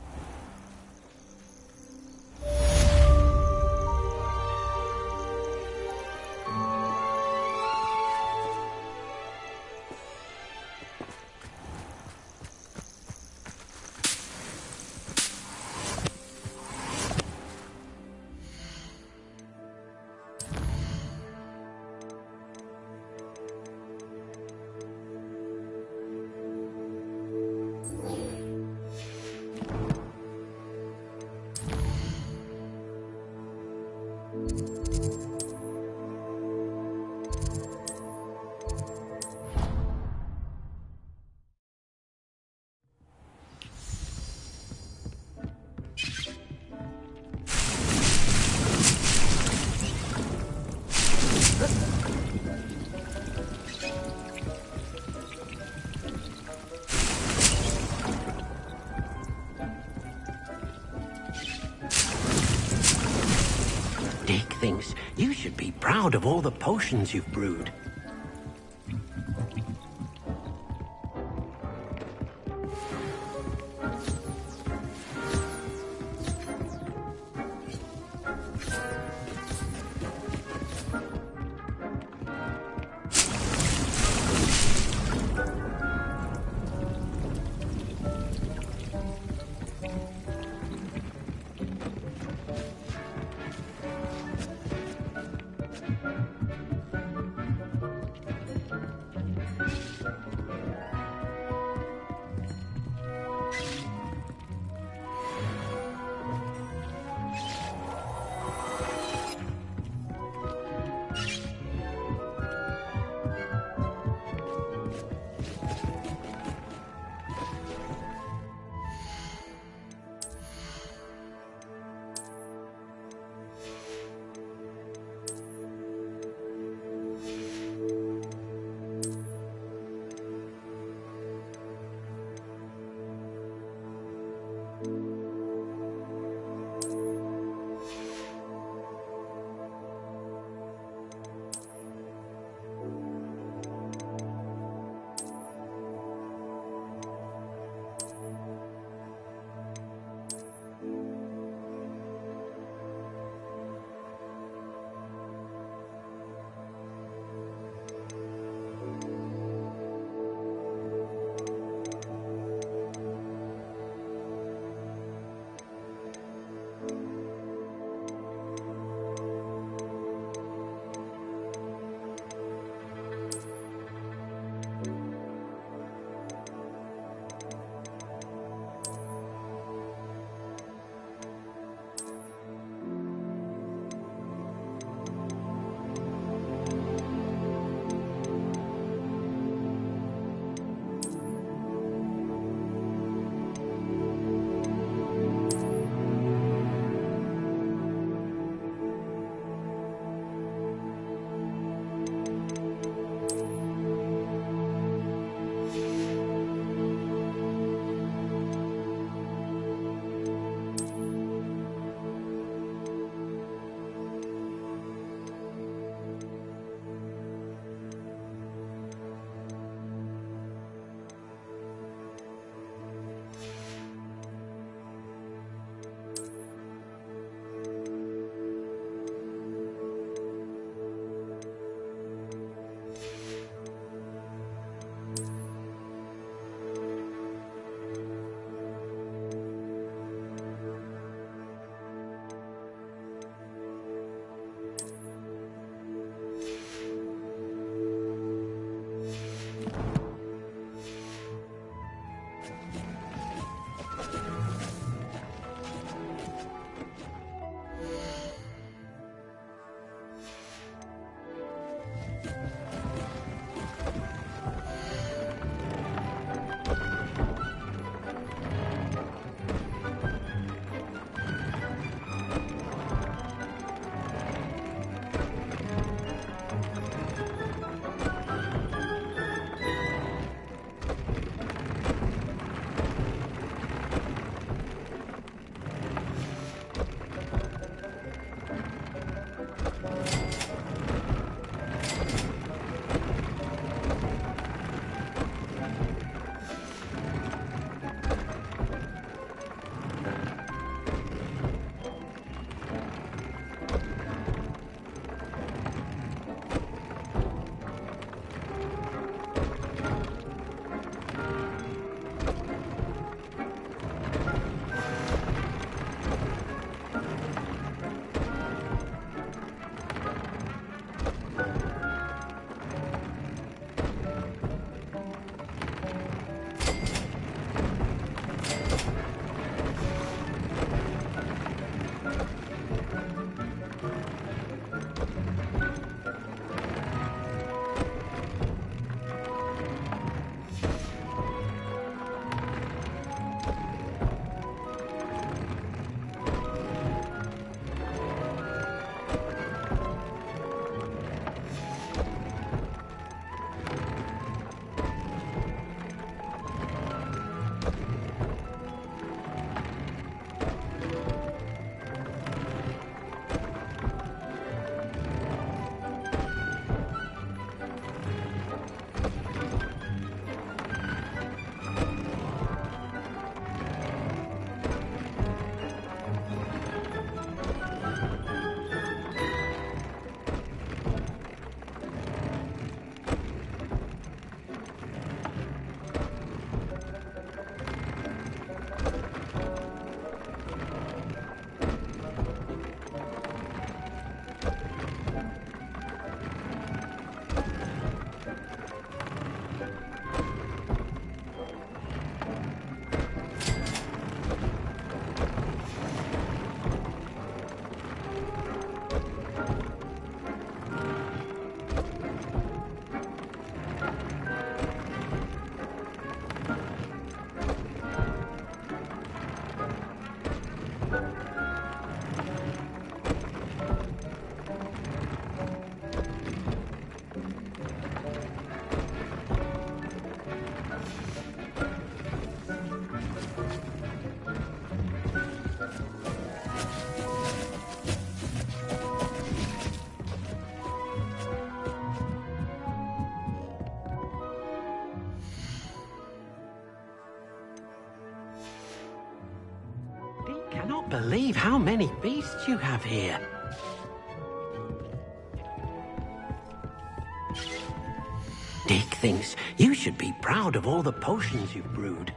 Dick thinks you should be proud of all the potions you've brewed. believe how many beasts you have here. Dick thinks you should be proud of all the potions you've brewed.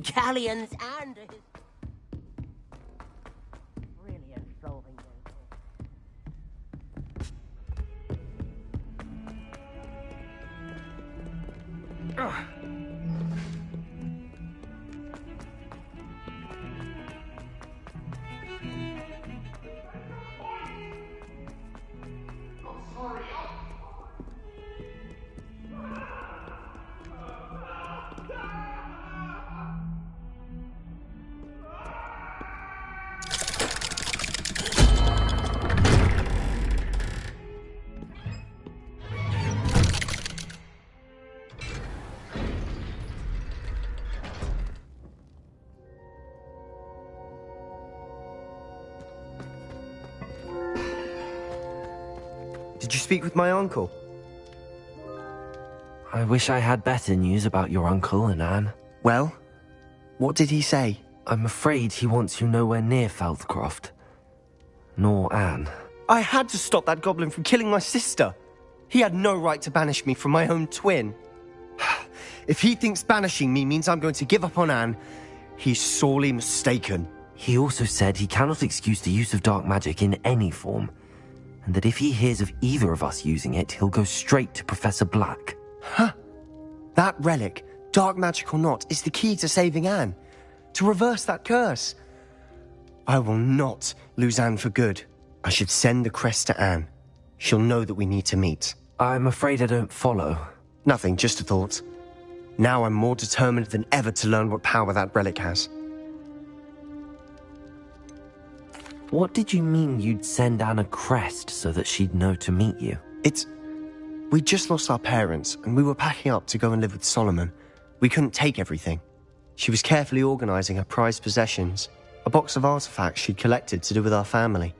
Galleons and his... Brilliant solving those. Did you speak with my uncle? I wish I had better news about your uncle and Anne. Well, what did he say? I'm afraid he wants you nowhere near Feldcroft. Nor Anne. I had to stop that goblin from killing my sister. He had no right to banish me from my own twin. If he thinks banishing me means I'm going to give up on Anne, he's sorely mistaken. He also said he cannot excuse the use of dark magic in any form, and that if he hears of either of us using it, he'll go straight to Professor Black. Huh. That relic, dark magic or not, is the key to saving Anne. To reverse that curse. I will not lose Anne for good. I should send the crest to Anne. She'll know that we need to meet. I'm afraid I don't follow. Nothing, just a thought. Now I'm more determined than ever to learn what power that relic has. What did you mean you'd send Anne a crest so that she'd know to meet you? We just lost our parents, and we were packing up to go and live with Solomon. We couldn't take everything. She was carefully organising her prized possessions, a box of artifacts she'd collected to do with our family.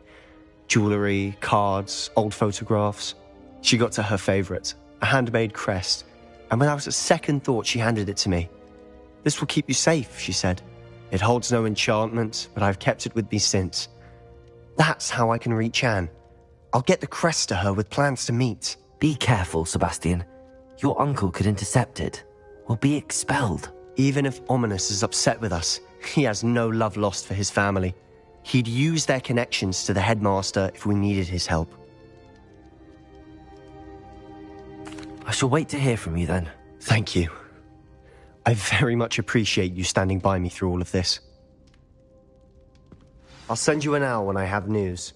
Jewellery, cards, old photographs. She got to her favourite, a handmade crest, and without a second thought she handed it to me. "This will keep you safe," she said. "It holds no enchantment, but I've kept it with me since. That's how I can reach Anne. I'll get the crest to her with plans to meet." Be careful, Sebastian. Your uncle could intercept it. We'll be expelled. Even if Ominous is upset with us, he has no love lost for his family. He'd use their connections to the headmaster if we needed his help. I shall wait to hear from you then. Thank you. I very much appreciate you standing by me through all of this. I'll send you an owl when I have news.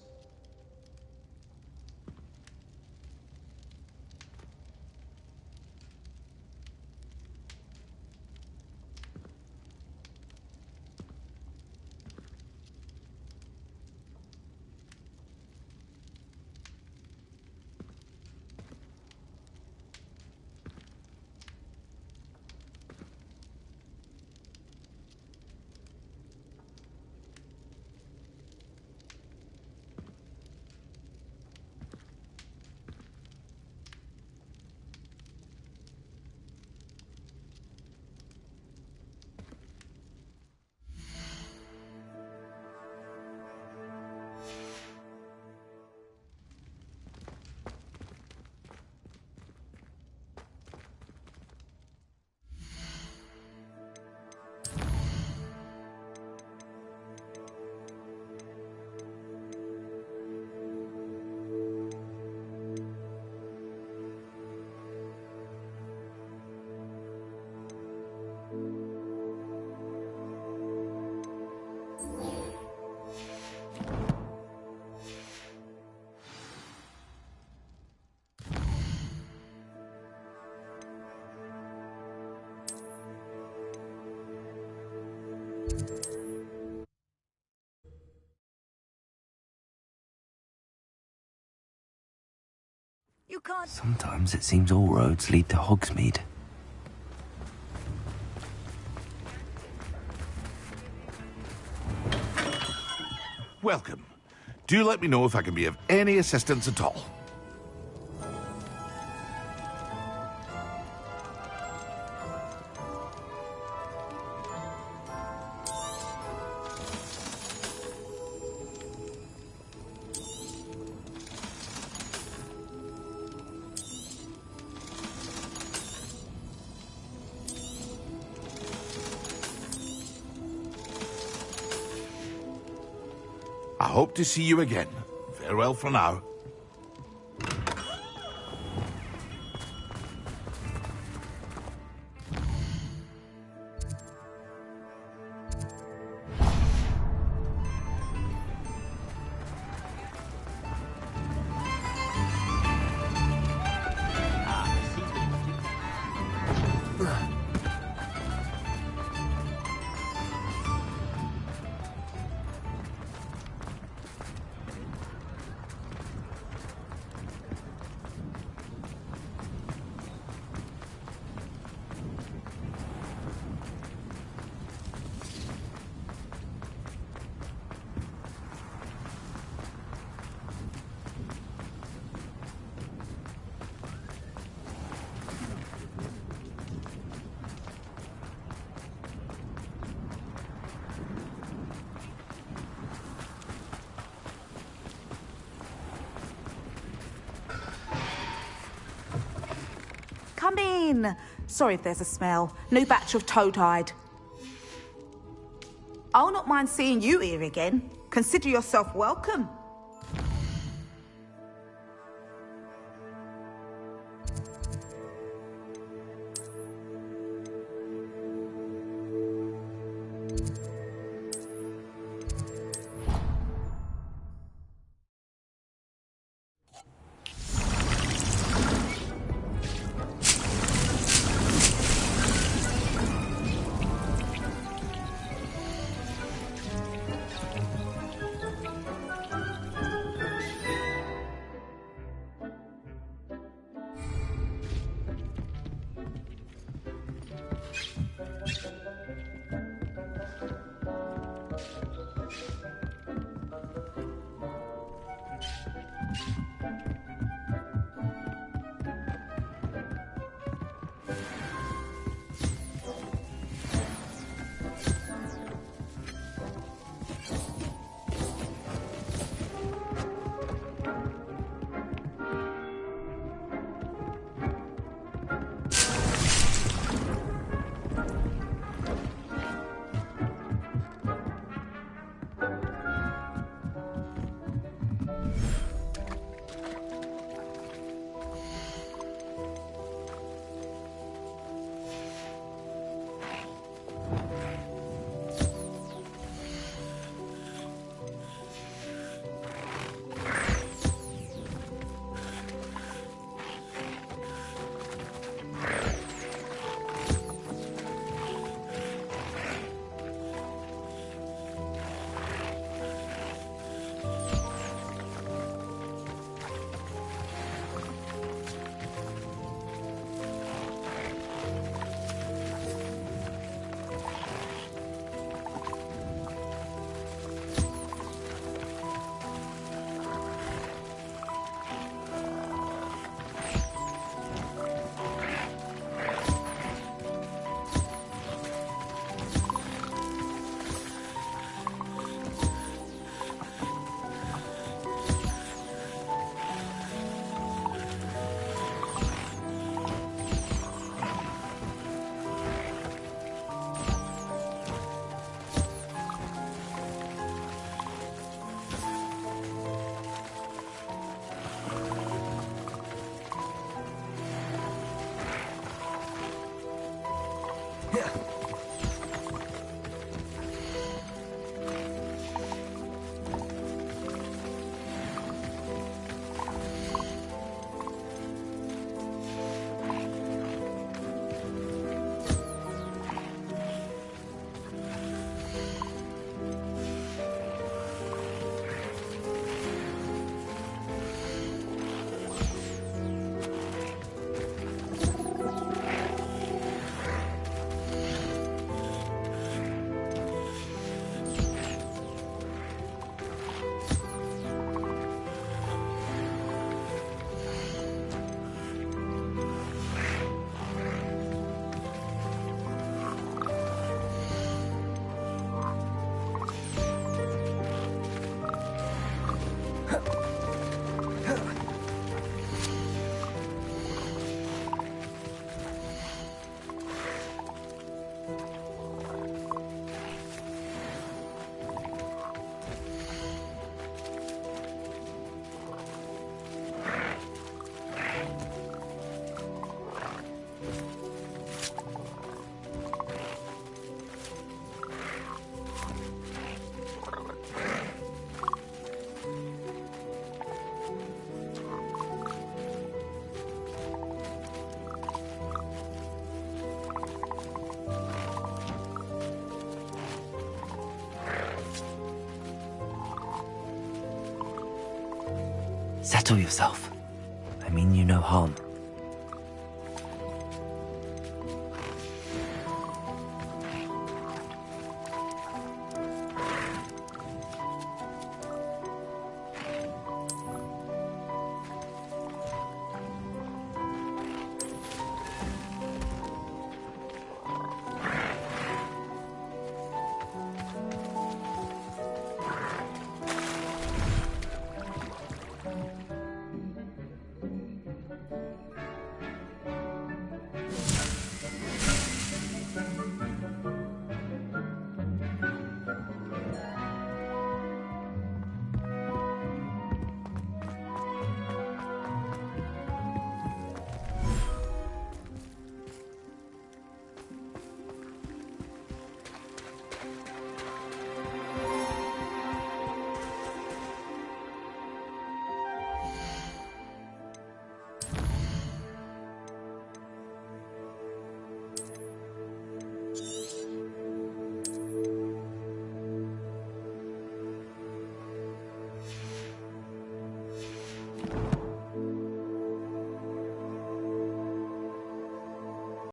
You can't... Sometimes it seems all roads lead to Hogsmeade. Welcome. Do let me know if I can be of any assistance at all. I hope to see you again. Farewell for now. Come in. Sorry if there's a smell. New batch of toad-hide. I'll not mind seeing you here again. Consider yourself welcome. Settle yourself. I mean you no harm.